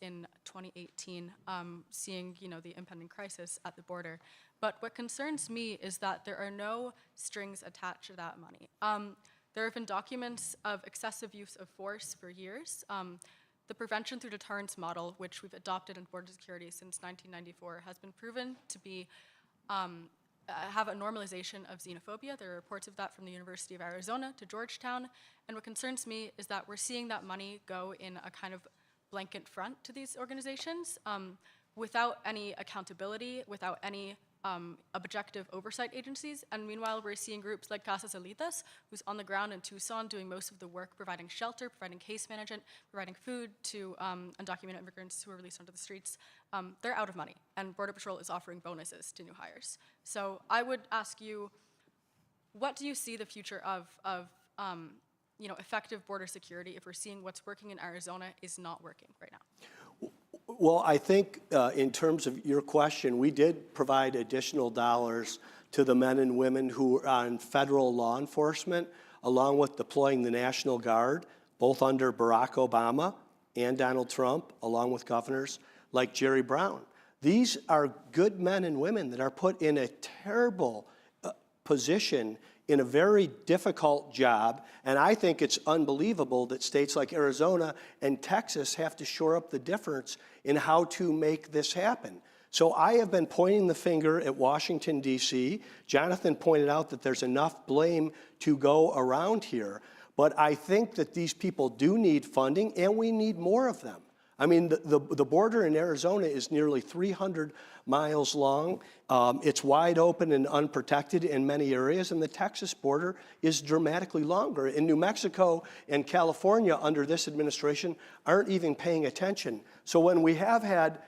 in 2018, seeing the impending crisis at the border. But what concerns me is that there are no strings attached to that money. There have been documents of excessive use of force for years. The prevention through deterrence model, which we've adopted in border security since 1994, has been proven to be have a normalization of xenophobia. There are reports of that from the University of Arizona to Georgetown. And what concerns me is that we're seeing that money go in a kind of blanket front to these organizations without any accountability, without any objective oversight agencies. And meanwhile, we're seeing groups like Casas Elitas, who's on the ground in Tucson doing most of the work, providing shelter, providing case management, providing food to undocumented immigrants who are released onto the streets. They're out of money, and Border Patrol is offering bonuses to new hires. So I would ask you, what do you see the future of effective border security if we're seeing what's working in Arizona is not working right now? Well, I think in terms of your question, we did provide additional dollars to the men and women who are on federal law enforcement, along with deploying the National Guard, both under Barack Obama and Donald Trump, along with governors like Jerry Brown. These are good men and women that are put in a terrible position in a very difficult job, and I think it's unbelievable that states like Arizona and Texas have to shore up the difference in how to make this happen. So I have been pointing the finger at Washington, D.C. Jonathan pointed out that there's enough blame to go around here, but I think that these people do need funding, and we need more of them. I mean, the border in Arizona is nearly 300 miles long. It's wide open and unprotected in many areas, and the Texas border is dramatically longer. In New Mexico and California, under this administration, aren't even paying attention. So when we have had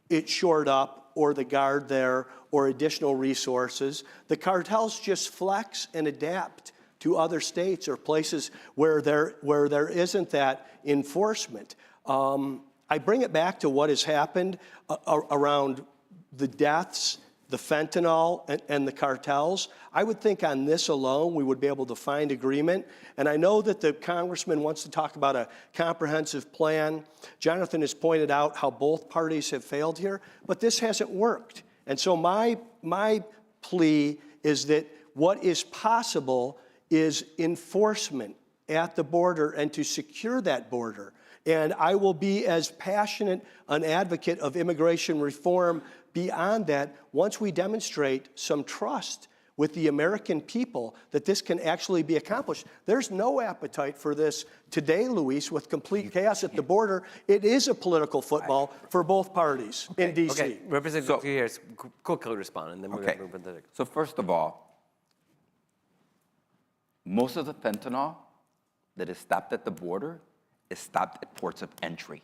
it shored up, or the Guard there, or additional resources, the cartels just flex and adapt to other states or places where there isn't that enforcement. I bring it back to what has happened around the deaths, the fentanyl, and the cartels. I would think on this alone, we would be able to find agreement. And I know that the congressman wants to talk about a comprehensive plan. Jonathan has pointed out how both parties have failed here, but this hasn't worked. And so my plea is that what is possible is enforcement at the border and to secure that border. And I will be as passionate an advocate of immigration reform beyond that once we demonstrate some trust with the American people that this can actually be accomplished. There's no appetite for this today, Luis, with complete chaos at the border. It is a political football for both parties in D.C. Okay, Representative Gutierrez, quickly respond, and then we're going to move into the... So first of all, most of the fentanyl that is stopped at the border is stopped at ports of entry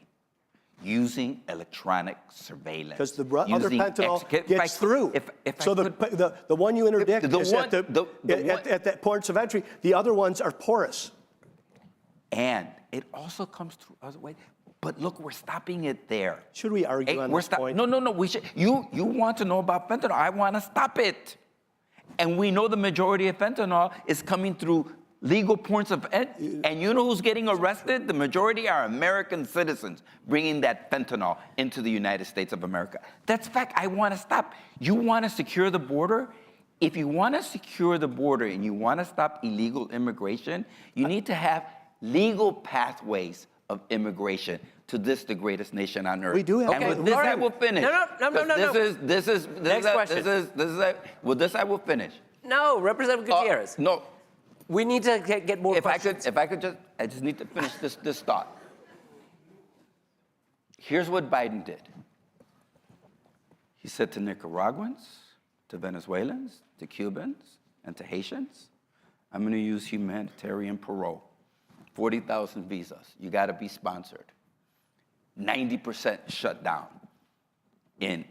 using electronic surveillance. Because the other fentanyl gets through. So the one you interdict is at the ports of entry. The other ones are porous. And it also comes through other ways. But look, we're stopping it there. Should we argue on this point? No. We should. You want to know about fentanyl. I want to stop it. And we know the majority of fentanyl is coming through legal points of entry. And you know who's getting arrested? The majority are American citizens bringing that fentanyl into the United States of America. That's fact. I want to stop. You want to secure the border? If you want to secure the border and you want to stop illegal immigration, you need to have legal pathways of immigration to the greatest nation on earth. We do have. And with this, I will finish. No. This is Next question. With this, I will finish. No, Representative Gutierrez. No. We need to get more questions. I just need to finish this thought. Here's what Biden did. He said to Nicaraguans, to Venezuelans, to Cubans, and to Haitians, I'm going to use humanitarian parole. 40,000 visas. You got to be sponsored. 90% shut down in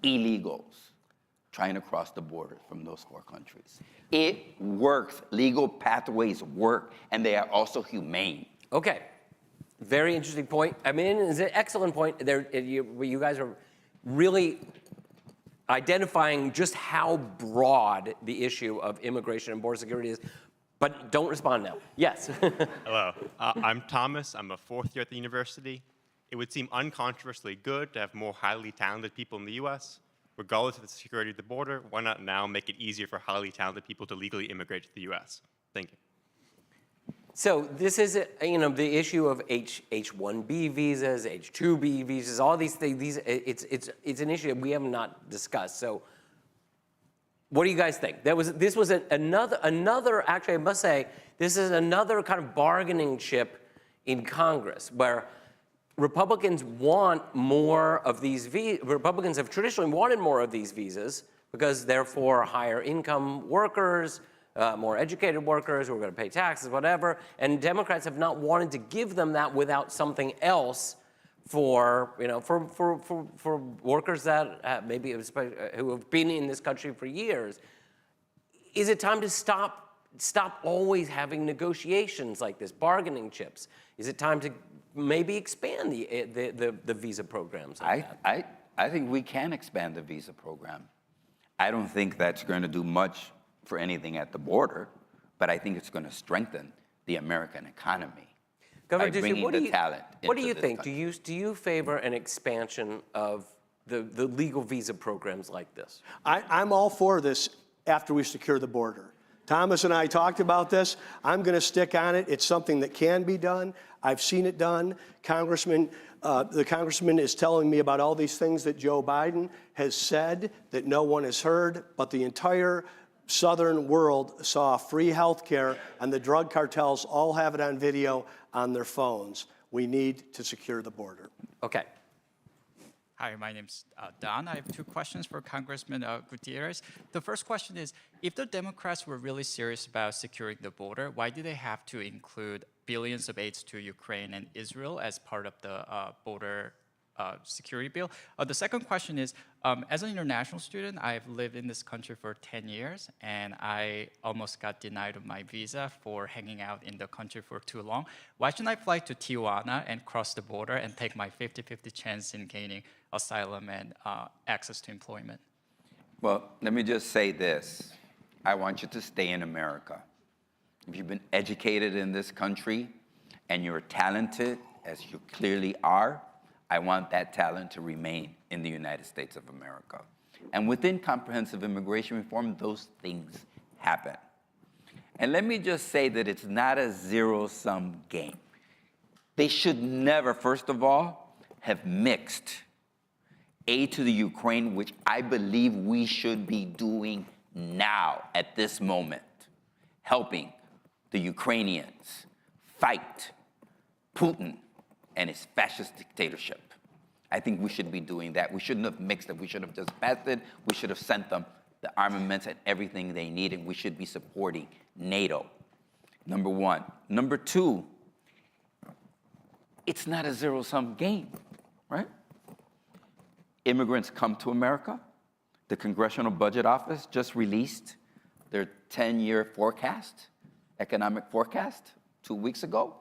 illegals trying to cross the border from those 4 countries. It works. Legal pathways work, and they are also humane. Okay. Very interesting point. I mean, it's an excellent point. You guys are really identifying just how broad the issue of immigration and border security is. But don't respond now. Yes. Hello. I'm Thomas. I'm a 4th year at the university. It would seem uncontroversially good to have more highly talented people in the U.S. Regardless of the security of the border, why not now make it easier for highly talented people to legally immigrate to the U.S.? Thank you. So this is, the issue of H-1B visas, H-2B visas, all these things. It's an issue that we have not discussed. So what do you guys think? This was another. Actually, I must say, this is another kind of bargaining chip in Congress where Republicans want more of these Republicans have traditionally wanted more of these visas because they're for higher income workers, more educated workers who are going to pay taxes, whatever. And Democrats have not wanted to give them that without something else for workers that maybe who have been in this country for years. Is it time to stop always having negotiations like this, bargaining chips? Is it time to maybe expand the visa programs like that? I think we can expand the visa program. I don't think that's going to do much for anything at the border, but I think it's going to strengthen the American economy. Governor by Ducey, bringing what do the you, talent what do into you this think? country. Do you favor an expansion of the legal visa programs like this? I'm all for this after we secure the border. Thomas and I talked about this. I'm going to stick on it. It's something that can be done. I've seen it done. The congressman is telling me about all these things that Joe Biden has said that no one has heard, but the entire southern world saw free health care, and the drug cartels all have it on video on their phones. We need to secure the border. Okay. Hi, my name's Don. I have two questions for Congressman Gutierrez. The first question is, if the Democrats were really serious about securing the border, why do they have to include billions of aids to Ukraine and Israel as part of the border security bill? The second question is, as an international student, I've lived in this country for 10 years, and I almost got denied of my visa for hanging out in the country for too long. Why shouldn't I fly to Tijuana and cross the border and take my 50-50 chance in gaining asylum and access to employment? Well, let me just say this. I want you to stay in America. If you've been educated in this country and you're talented, as you clearly are, I want that talent to remain in the United States of America. And within comprehensive immigration reform, those things happen. And let me just say that it's not a zero-sum game. They should never, first of all, have mixed aid to the Ukraine, which I believe we should be doing now at this moment, helping the Ukrainians fight Putin and his fascist dictatorship. I think we should be doing that. We shouldn't have mixed it. We should have just passed it. We should have sent them the armaments and everything they need, and we should be supporting NATO, number one. Number two, it's not a zero-sum game, right? Immigrants come to America. The Congressional Budget Office just released their 10-year forecast, economic forecast, 2 weeks ago.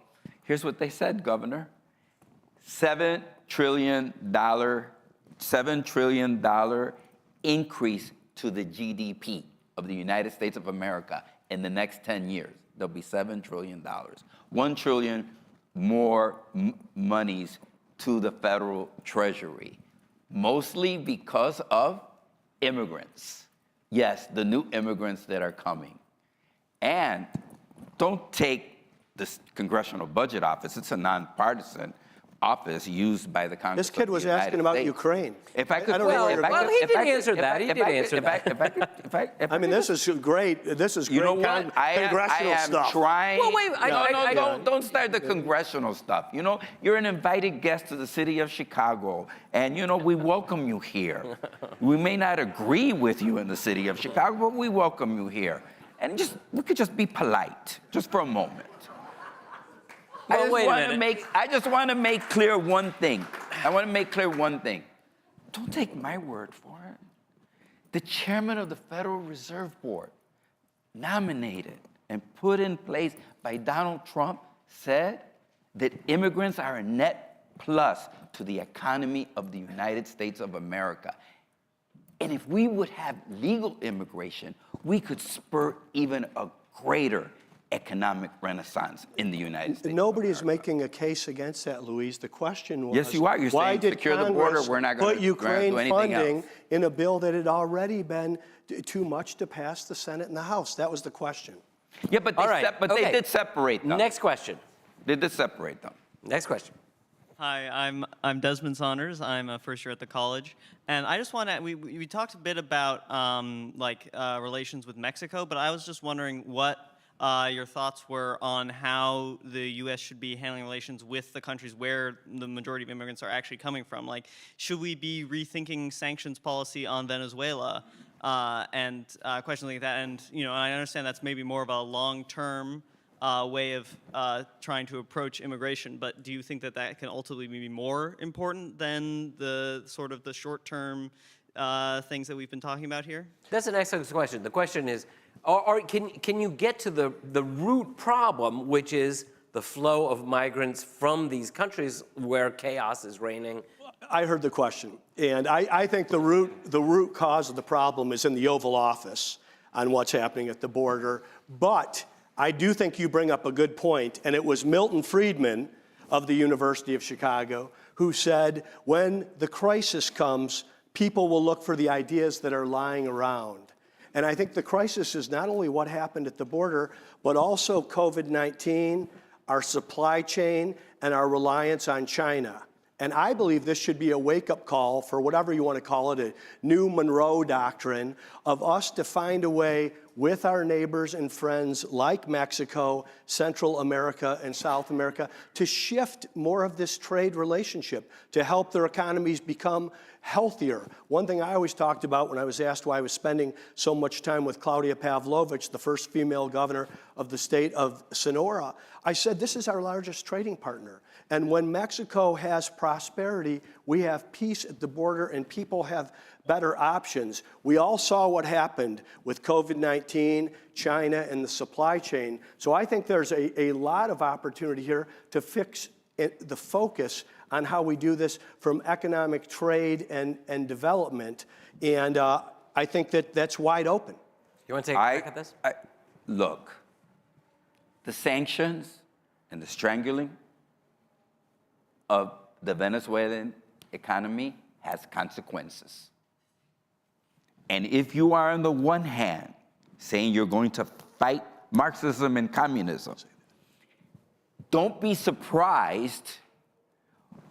Here's what they said, Governor. $7 trillion increase to the GDP of the United States of America in the next 10 years. There'll be $7 trillion. $1 trillion more monies to the federal treasury, mostly because of immigrants. Yes, the new immigrants that are coming. And don't take the Congressional Budget Office, it's a nonpartisan office used by the Congress. This kid was asking about Ukraine. If I could, I don't know where well, he did answer that. He did answer that. I mean, this is great. This is great. You know what? Congressional I am stuff. trying. Well, wait, Don't start the congressional stuff. You know, you're an invited guest to the city of Chicago, and you know we welcome you here. We may not agree with you in the city of Chicago, but we welcome you here. And we could just be polite, just for a moment. Well, wait a minute. I just want to make clear one thing. Don't take my word for it. The chairman of the Federal Reserve Board, nominated and put in place by Donald Trump, said that immigrants are a net plus to the economy of the United States of America. And if we would have legal immigration, we could spur even a greater economic renaissance in the United States. Nobody's making a case against that, Luis. The question was, yes, you are. You're why saying did secure the Congress border, we're not going put to do Ukraine anything funding else. in a bill that had already been too much to pass the Senate and the House? That was the question. Yeah, but they did separate them. Next question. They did separate them. Next question. Hi, I'm Desmond Saunders. I'm a first year at the college, and I just want to. We talked a bit about relations with Mexico, but I was just wondering what your thoughts were on how the U.S. should be handling relations with the countries where the majority of immigrants are actually coming from. Like, should we be rethinking sanctions policy on Venezuela and questions like that? And I understand that's maybe more of a long-term way of trying to approach immigration, but do you think that that can ultimately be more important than the sort of the short-term things that we've been talking about here? That's an excellent question. The question is, can you get to the root problem, which is the flow of migrants from these countries where chaos is reigning? I heard the question, and I think the root cause of the problem is in the Oval Office on what's happening at the border. But I do think you bring up a good point, and it was Milton Friedman of the University of Chicago who said, when the crisis comes, people will look for the ideas that are lying around. And I think the crisis is not only what happened at the border, but also COVID-19, our supply chain, and our reliance on China. And I believe this should be a wake-up call for whatever you want to call it, a new Monroe Doctrine, of us to find a way with our neighbors and friends like Mexico, Central America, and South America to shift more of this trade relationship to help their economies become healthier. One thing I always talked about when I was asked why I was spending so much time with Claudia Pavlovich, the first female governor of the state of Sonora, I said, this is our largest trading partner. And when Mexico has prosperity, we have peace at the border and people have better options. We all saw what happened with COVID-19, China, and the supply chain. So I think there's a lot of opportunity here to fix the focus on how we do this from economic trade and development. And I think that's wide open. You want to take a crack at this? Look, the sanctions and the strangling of the Venezuelan economy has consequences. And if you are on the one hand saying you're going to fight Marxism and communism, don't be surprised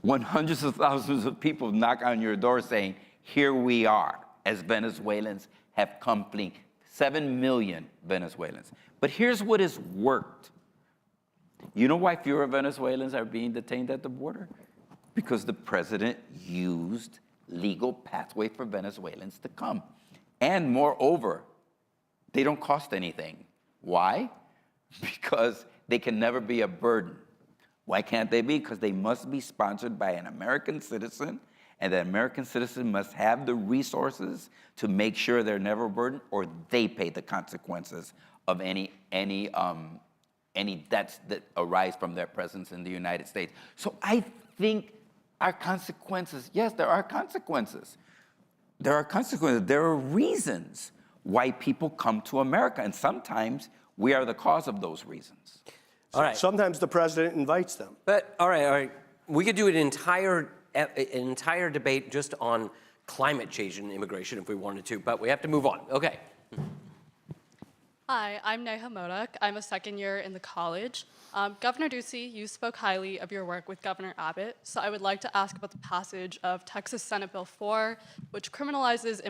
when hundreds of thousands of people knock on your door saying, here we are, as Venezuelans have come fleeing. 7 million Venezuelans. But here's what has worked. You know why fewer Venezuelans are being detained at the border? Because the president used legal pathway for Venezuelans to come. And moreover, they don't cost anything. Why? Because they can never be a burden. Why can't they be? Because they must be sponsored by an American citizen, and the American citizen must have the resources to make sure they're never a burden, or they pay the consequences of any debts that arise from their presence in the United States. So I think our consequences, yes, there are consequences. There are consequences. There are reasons why people come to America, and sometimes we are the cause of those reasons. All right. Sometimes the president invites them. But all right. We could do an entire debate just on climate change and immigration if we wanted to, but we have to move on. Okay. Hi, I'm Neha Modak. I'm a second year in the college. Governor Ducey, you spoke highly of your work with Governor Abbott, so I would like to ask about the passage of Texas Senate Bill 4, which criminalizes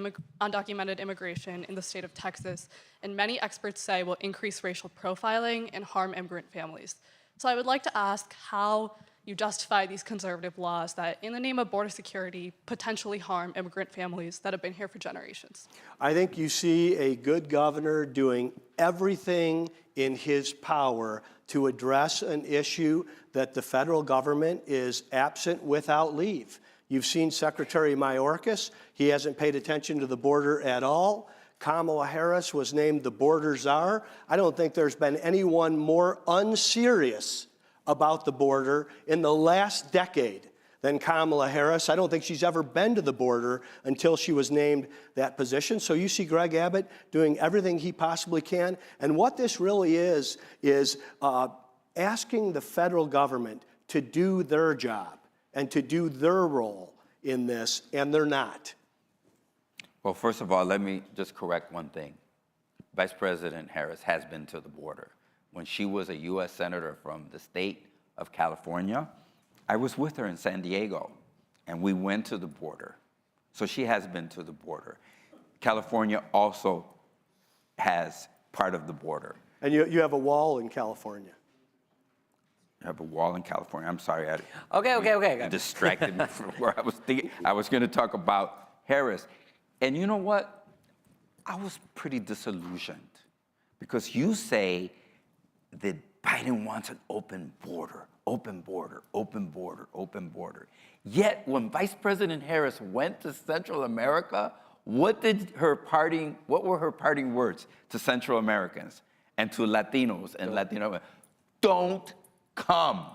undocumented immigration in the state of Texas, and many experts say will increase racial profiling and harm immigrant families. So I would like to ask how you justify these conservative laws that, in the name of border security, potentially harm immigrant families that have been here for generations. I think you see a good governor doing everything in his power to address an issue that the federal government is absent without leave. You've seen Secretary Mayorkas. He hasn't paid attention to the border at all. Kamala Harris was named the border czar. I don't think there's been anyone more unserious about the border in the last decade than Kamala Harris. I don't think she's ever been to the border until she was named that position. So you see Greg Abbott doing everything he possibly can. And what this really is asking the federal government to do their job and to do their role in this, and they're not. Well, first of all, let me just correct one thing. Vice President Harris has been to the border. When she was a U.S. Senator from the state of California, I was with her in San Diego, and we went to the border. So she has been to the border. California also has part of the border. And you have a wall in California. I have a wall in California. I'm sorry. Okay. It distracted me from where I was thinking. I was going to talk about Harris. And you know what? I was pretty disillusioned because you say that Biden wants an open border, open border, open border, open border. Yet when Vice President Harris went to Central America, what were her parting words to Central Americans and to Latinos and Latino? Don't come.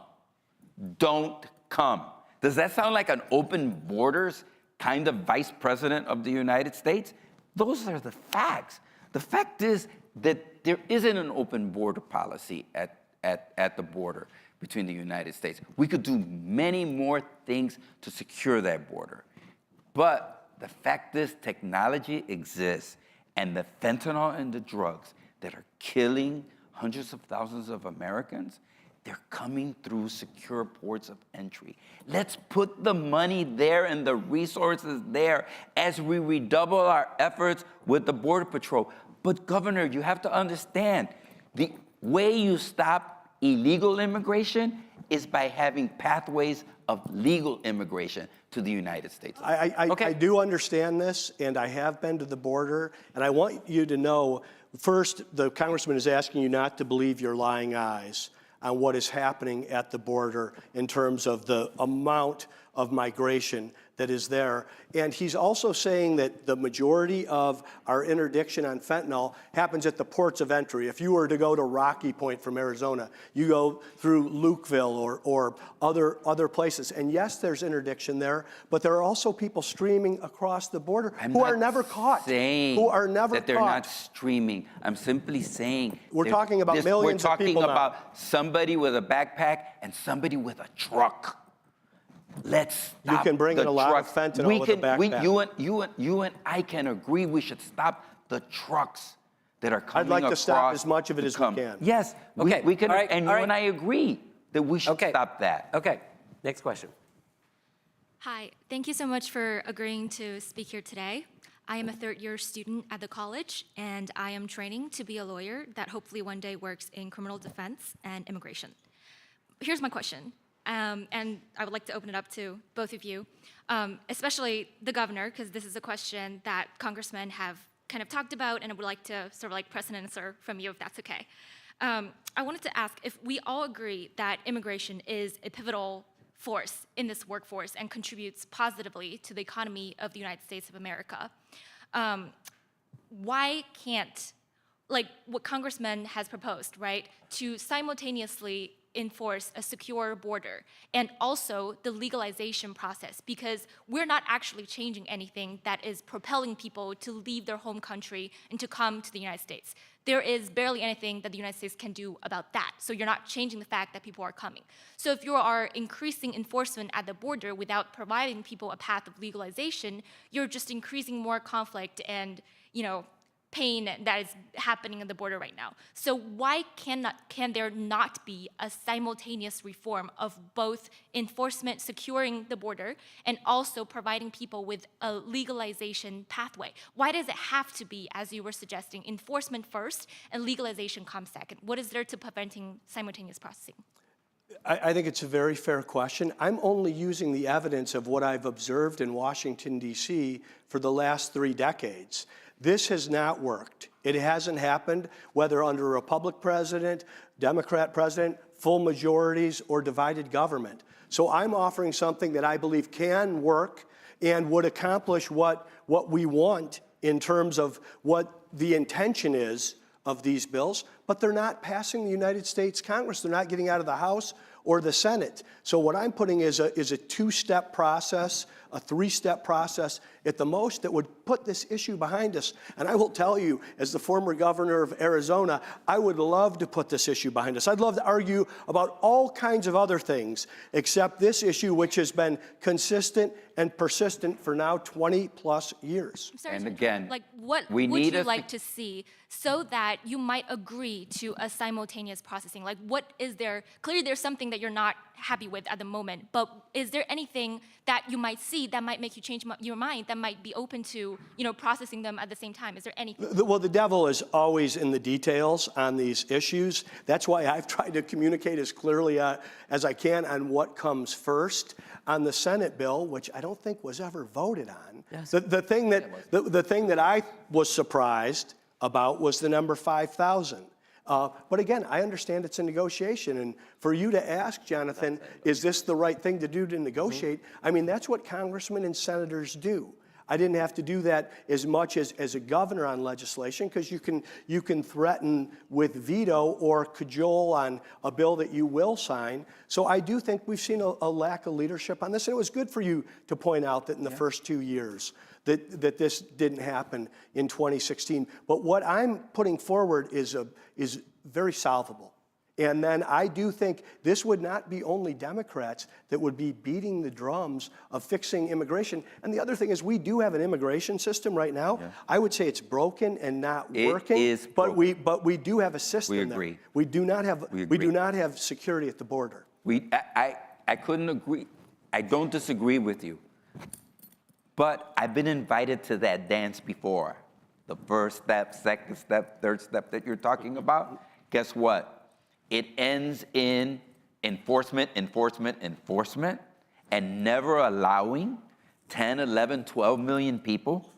Don't come. Does that sound like an open borders kind of vice president of the United States? Those are the facts. The fact is that there isn't an open border policy at the border between the United States. We could do many more things to secure that border. But the fact is technology exists, and the fentanyl and the drugs that are killing hundreds of thousands of Americans, they're coming through secure ports of entry. Let's put the money there and the resources there as we redouble our efforts with the Border Patrol. But Governor, you have to understand, the way you stop illegal immigration is by having pathways of legal immigration to the United States. I do understand this, and I have been to the border, and I want you to know, first, the congressman is asking you not to believe your lying eyes on what is happening at the border in terms of the amount of migration that is there. And he's also saying that the majority of our interdiction on fentanyl happens at the ports of entry. If you were to go to Rocky Point from Arizona, you go through Lukeville or other places. And yes, there's interdiction there, but there are also people streaming across the border who are never caught. Who are never that they're caught. not streaming. I'm simply saying We're talking about millions of people We're talking now. about somebody with a backpack and somebody with a truck. Let's stop. You can bring in a lot of fentanyl with a backpack. You and I can agree we should stop the trucks that are coming across. I'd like to stop as much of it as we can. Yes, Okay, we can, all right, and all you right. and I agree that we should stop that. Okay, next question. Hi, thank you so much for agreeing to speak here today. I am a third-year student at the college, and I am training to be a lawyer that hopefully one day works in criminal defense and immigration. Here's my question. And I would like to open it up to both of you, especially the governor, because this is a question that congressmen have kind of talked about, and I would like to sort of like press an answer from you, if that's okay. I wanted to ask if we all agree that immigration is a pivotal force in this workforce and contributes positively to the economy of the United States of America. Why can't, like what Congressman has proposed, right, to simultaneously enforce a secure border and also the legalization process, because we're not actually changing anything that is propelling people to leave their home country and to come to the United States. There is barely anything that the United States can do about that. So you're not changing the fact that people are coming. So if you are increasing enforcement at the border without providing people a path of legalization, you're just increasing more conflict and, pain that is happening at the border right now. So why can there not be a simultaneous reform of both enforcement, securing the border, and also providing people with a legalization pathway? Why does it have to be, as you were suggesting, enforcement first and legalization comes second? What is there to preventing simultaneous processing? I think it's a very fair question. I'm only using the evidence of what I've observed in Washington, D.C. for the last 3 decades. This has not worked. It hasn't happened, whether under a Republican president, Democrat president, full majorities, or divided government. So I'm offering something that I believe can work and would accomplish what we want in terms of what the intention is of these bills, but they're not passing the United States Congress. They're not getting out of the House or the Senate. So what I'm putting is a 2-step process, a 3-step process at the most that would put this issue behind us. And I will tell you, as the former governor of Arizona, I would love to put this issue behind us. I'd love to argue about all kinds of other things except this issue, which has been consistent and persistent for now 20+ years. I'm sorry And to again, interrupt. Like, what we would need you a like to see so that you might agree to a simultaneous processing? Like, what is there? Clearly, there's something that you're not happy with at the moment, but is there anything that you might see that might make you change your mind, that might be open to, processing them at the same time? Is there anything? Well, the devil is always in the details on these issues. That's why I've tried to communicate as clearly as I can on what comes first. On the Senate bill, which I don't think was ever voted on, Yes. the thing that I was surprised about was the number 5,000. But again, I understand it's a negotiation, and for you to ask, Jonathan, is this the right thing to do to negotiate? I mean, that's what congressmen and senators do. I didn't have to do that as much as a governor on legislation, because you can threaten with veto or cajole on a bill that you will sign. So I do think we've seen a lack of leadership on this, and it was good for you to point out that in the first 2 years that this didn't happen in 2016. But what I'm putting forward is very solvable. And then I do think this would not be only Democrats that would be beating the drums of fixing immigration. And the other thing is, we do have an immigration system right now. Yeah. I would say it's broken and not working. It is broken. But we do have a system. We agree. There. We do not have security at the border. I couldn't agree. I don't disagree with you. But I've been invited to that dance before. The first step, second step, third step that you're talking about. Guess what? It ends in enforcement, enforcement, enforcement, and never allowing 10, 11, 12 million people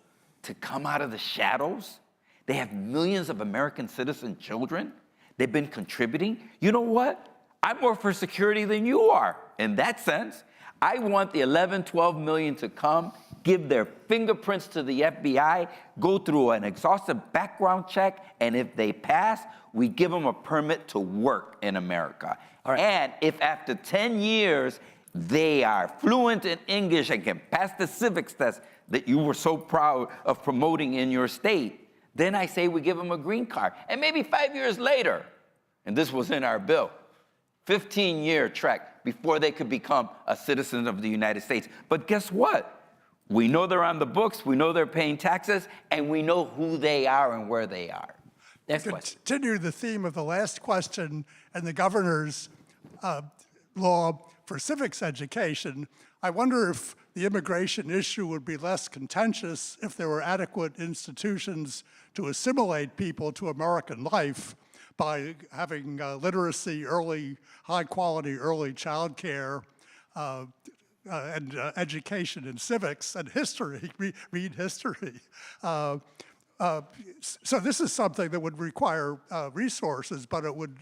to come out of the shadows. They have millions of American citizen children. They've been contributing. You know what? I'm more for security than you are in that sense. I want the 11, 12 million to come, give their fingerprints to the FBI, go through an exhaustive background check, and if they pass, we give them a permit to work in America. Right. And if after 10 years, they are fluent in English and can pass the civics test that you were so proud of promoting in your state, then I say we give them a green card. And maybe 5 years later, and this was in our bill, 15-year trek before they could become a citizen of the United States. But guess what? We know they're on the books, we know they're paying taxes, and we know who they are and where they are. Next question. Continue the theme of the last question and the governor's law for civics education. I wonder if the immigration issue would be less contentious if there were adequate institutions to assimilate people to American life by having literacy, high-quality early child care, and education in civics and history, read history. So this is something that would require resources, but it would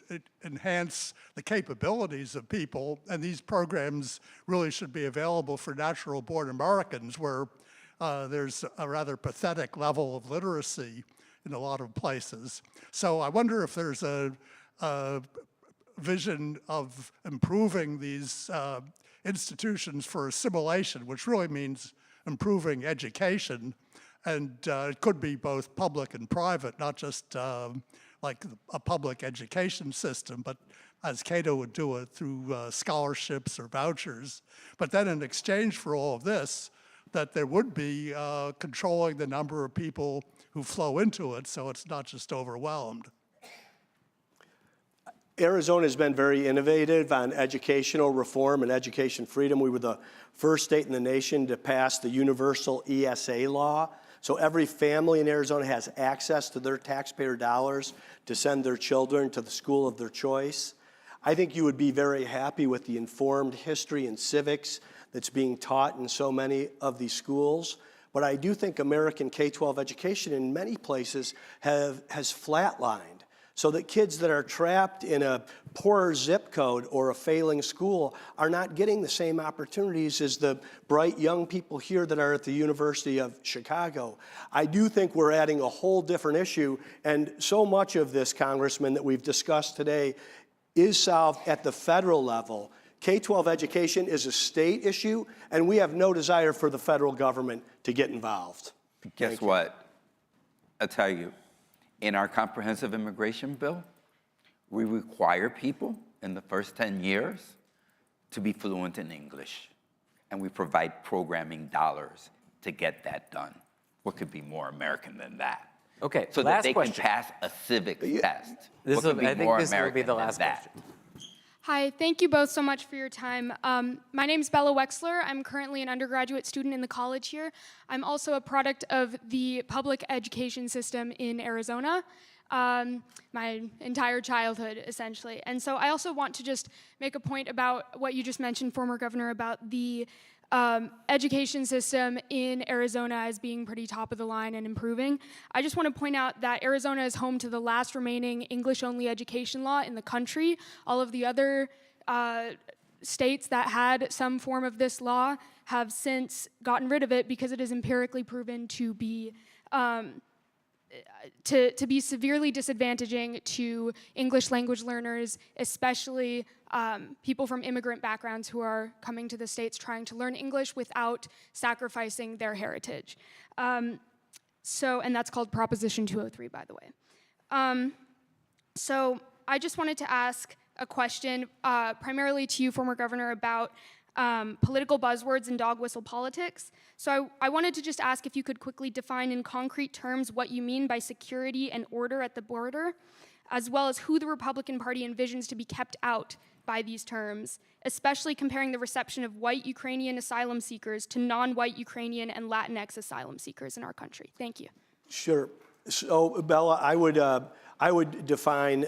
enhance the capabilities of people, and these programs really should be available for natural-born Americans, where there's a rather pathetic level of literacy in a lot of places. So I wonder if there's a vision of improving these institutions for assimilation, which really means improving education. And it could be both public and private, not just like a public education system, but as Cato would do it through scholarships or vouchers. But then in exchange for all of this, that there would be controlling the number of people who flow into it, so it's not just overwhelmed. Arizona has been very innovative on educational reform and education freedom. We were the first state in the nation to pass the universal ESA law. So every family in Arizona has access to their taxpayer dollars to send their children to the school of their choice. I think you would be very happy with the informed history and civics that's being taught in so many of these schools. But I do think American K-12 education in many places has flatlined, so that kids that are trapped in a poor zip code or a failing school are not getting the same opportunities as the bright young people here that are at the University of Chicago. I do think we're adding a whole different issue, and so much of this, Congressman, that we've discussed today is solved at the federal level. K-12 education is a state issue, and we have no desire for the federal government to get involved. Guess what? I'll tell you. In our comprehensive immigration bill, we require people in the first 10 years to be fluent in English, and we provide programming dollars to get that done. What could be more American than that? Okay, so that last they question. can pass a civics test. This What will, could be I think more this will be American the than last that? question. Hi, thank you both so much for your time. My name's Bella Wexler. I'm currently an undergraduate student in the college here. I'm also a product of the public education system in Arizona, my entire childhood, essentially. And so I also want to just make a point about what you just mentioned, former governor, about the education system in Arizona as being pretty top of the line and improving. I just want to point out that Arizona is home to the last remaining English-only education law in the country. All of the other states that had some form of this law have since gotten rid of it because it is empirically proven to be severely disadvantaging to English language learners, especially people from immigrant backgrounds who are coming to the States trying to learn English without sacrificing their heritage. And that's called Proposition 203, by the way. So I just wanted to ask a question, primarily to you, former governor, about political buzzwords and dog whistle politics. So I wanted to just ask if you could quickly define in concrete terms what you mean by security and order at the border, as well as who the Republican Party envisions to be kept out by these terms, especially comparing the reception of white Ukrainian asylum seekers to non-white Ukrainian and Latinx asylum seekers in our country. Thank you. Sure. So, Bella, I would define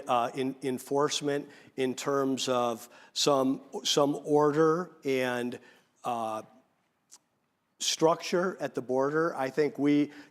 enforcement in terms of some order and structure at the border. I think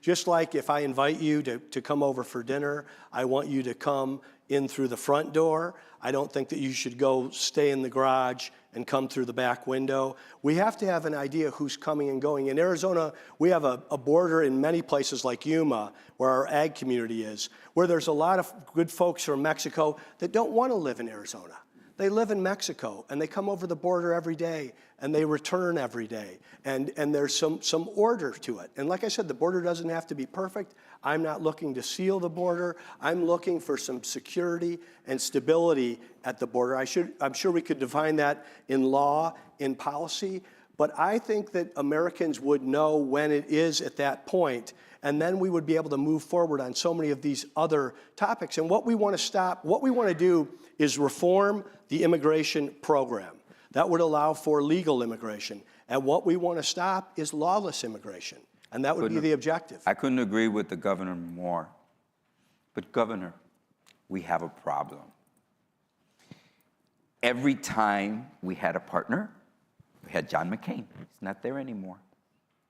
just like if I invite you to come over for dinner, I want you to come in through the front door. I don't think that you should go stay in the garage and come through the back window. We have to have an idea who's coming and going. In Arizona, we have a border in many places like Yuma, where our ag community is, where there's a lot of good folks from Mexico that don't want to live in Arizona. They live in Mexico, and they come over the border every day, and they return every day. And there's some order to it. And like I said, the border doesn't have to be perfect. I'm not looking to seal the border. I'm looking for some security and stability at the border. I'm sure we could define that in law, in policy, but I think that Americans would know when it is at that point, and then we would be able to move forward on so many of these other topics. And what we want to do is reform the immigration program. That would allow for legal immigration. And what we want to stop is lawless immigration. And that would be the objective. I couldn't agree with the governor more. But Governor, we have a problem. Every time we had a partner, we had John McCain. He's not there anymore.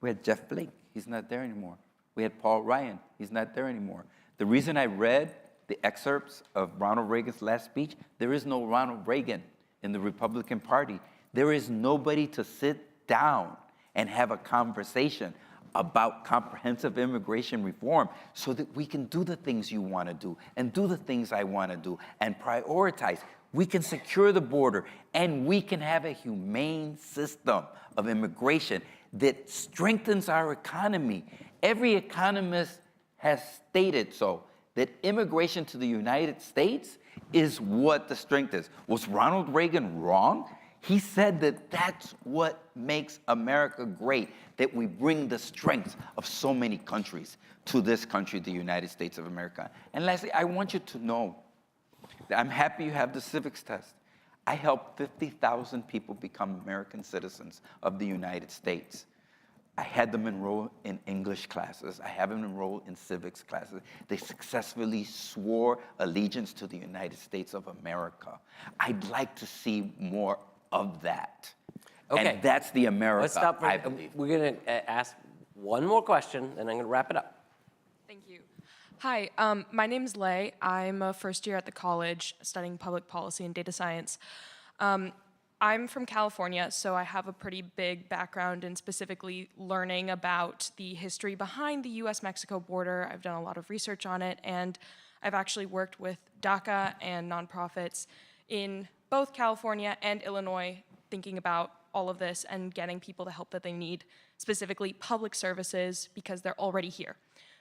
We had Jeff Flake. He's not there anymore. We had Paul Ryan. He's not there anymore. The reason I read the excerpts of Ronald Reagan's last speech, there is no Ronald Reagan in the Republican Party. There is nobody to sit down and have a conversation about comprehensive immigration reform so that we can do the things you want to do and do the things I want to do and prioritize. We can secure the border and we can have a humane system of immigration that strengthens our economy. Every economist has stated so, that immigration to the United States is what the strength is. Was Ronald Reagan wrong? He said that that's what makes America great, that we bring the strengths of so many countries to this country, the United States of America. And lastly, I want you to know that I'm happy you have the civics test. I helped 50,000 people become American citizens of the United States. I had them enroll in English classes. I have them enroll in civics classes. They successfully swore allegiance to the United States of America. I'd like to see more of that. Okay. And that's the America, Let's stop. I believe. We're going to ask one more question, and I'm going to wrap it up. Thank you. Hi, my name's Lei. I'm a first year at the college studying public policy and data science. I'm from California, so I have a pretty big background in specifically learning about the history behind the US-Mexico border. I've done a lot of research on it, and I've actually worked with DACA and nonprofits in both California and Illinois thinking about all of this and getting people the help that they need, specifically public services, because they're already here.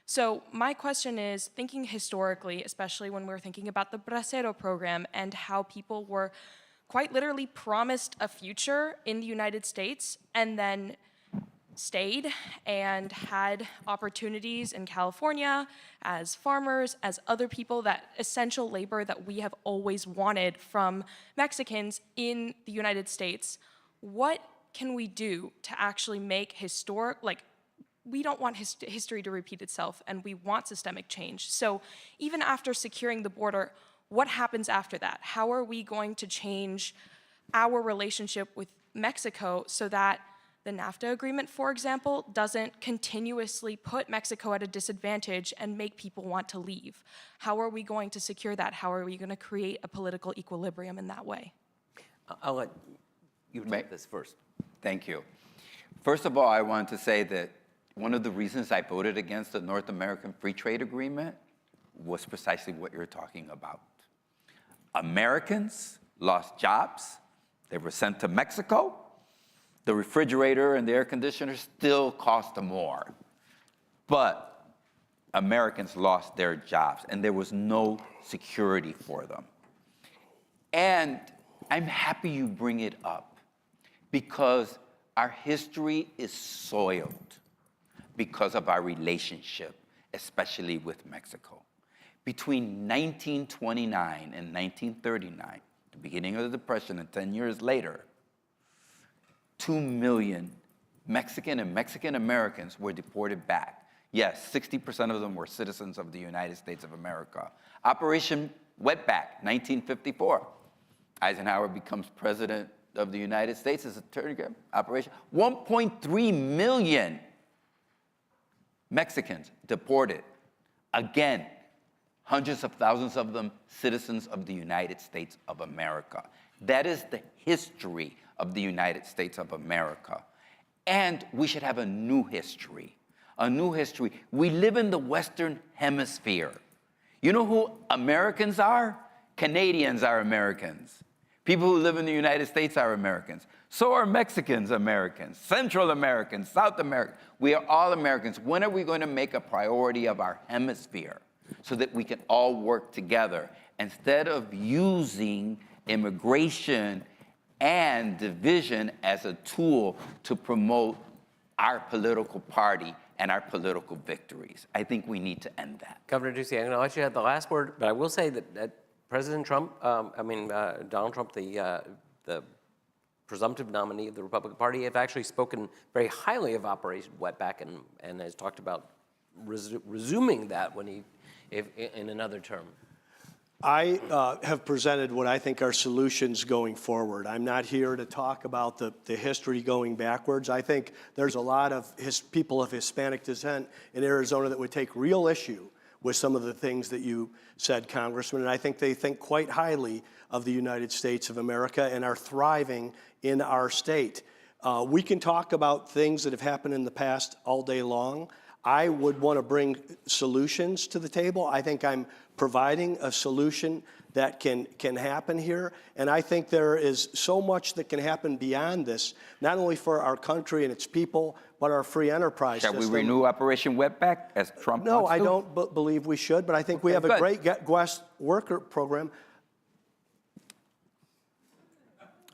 So my question is, thinking historically, especially when we're thinking about the Bracero program and how people were quite literally promised a future in the United States and then stayed and had opportunities in California as farmers, as other people, that essential labor that we have always wanted from Mexicans in the United States. What can we do to actually make we don't want history to repeat itself, and we want systemic change. So even after securing the border, what happens after that? How are we going to change our relationship with Mexico so that the NAFTA agreement, for example, doesn't continuously put Mexico at a disadvantage and make people want to leave? How are we going to secure that? How are we going to create a political equilibrium in that way? I'll let you take this first. Thank you. First of all, I want to say that one of the reasons I voted against the North American Free Trade Agreement was precisely what you're talking about. Americans lost jobs. They were sent to Mexico. The refrigerator and the air conditioner still cost more. But Americans lost their jobs, and there was no security for them. And I'm happy you bring it up, because our history is soiled because of our relationship, especially with Mexico. Between 1929 and 1939, the beginning of the Depression and 10 years later, 2 million Mexican and Mexican Americans were deported back. Yes, 60% of them were citizens of the United States of America. Operation Wetback, 1954. Eisenhower becomes president of the United States as a turn operation. 1.3 million Mexicans deported. Again, hundreds of thousands of them citizens of the United States of America. That is the history of the United States of America. And we should have a new history. A new history. We live in the Western Hemisphere. You know who Americans are? Canadians are Americans. People who live in the United States are Americans. So are Mexicans Americans, Central Americans, South Americans. We are all Americans. When are we going to make a priority of our hemisphere so that we can all work together instead of using immigration and division as a tool to promote our political party and our political victories? I think we need to end that. Governor Ducey, I'm going to let you have the last word, but I will say that President Trump, Donald Trump, the presumptive nominee of the Republican Party, have actually spoken very highly of Operation Wetback and has talked about resuming that when in another term. I have presented what I think are solutions going forward. I'm not here to talk about the history going backwards. I think there's a lot of people of Hispanic descent in Arizona that would take real issue with some of the things that you said, Congressman, and I think they think quite highly of the United States of America and are thriving in our state. We can talk about things that have happened in the past all day long. I would want to bring solutions to the table. I think I'm providing a solution that can happen here. And I think there is so much that can happen beyond this, not only for our country and its people, but our free enterprise system. Shall we renew Operation Wetback as Trump No, wants to? I don't believe we should, but I think we have a great guest worker program.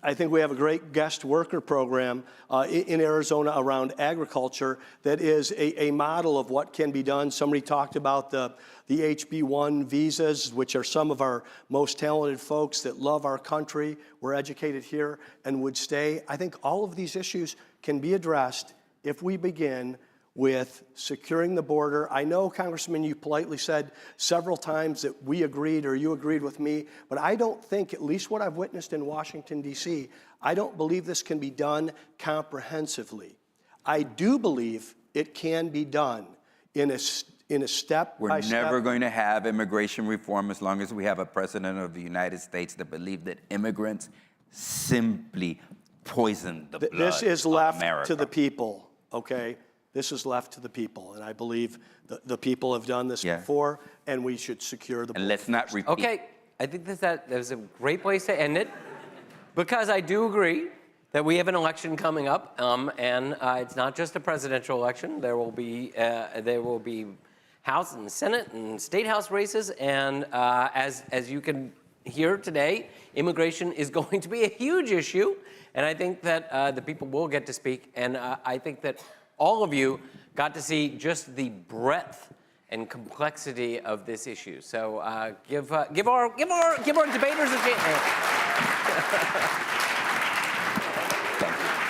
I think we have a great guest worker program in Arizona around agriculture that is a model of what can be done. Somebody talked about the HB1 visas, which are some of our most talented folks that love our country, were educated here, and would stay. I think all of these issues can be addressed if we begin with securing the border. I know, Congressman, you politely said several times that we agreed or you agreed with me, but I don't think, at least what I've witnessed in Washington, D.C., I don't believe this can be done comprehensively. I do believe it can be done in a step-by-step. We're never going to have immigration reform as long as we have a president of the United States that believes that immigrants simply poison the blood of America. This is left to the people, okay? This is left to the people, and I believe the people have done this before, and we should secure the border. And let's not repeat. Okay, I think that was a great place to end it, because I do agree that we have an election coming up, and it's not just a presidential election. There will be House and Senate and State House races, and as you can hear today, immigration is going to be a huge issue, and I think that the people will get to speak, and I think that all of you got to see just the breadth and complexity of this issue. So give our debaters a chance. Thank you.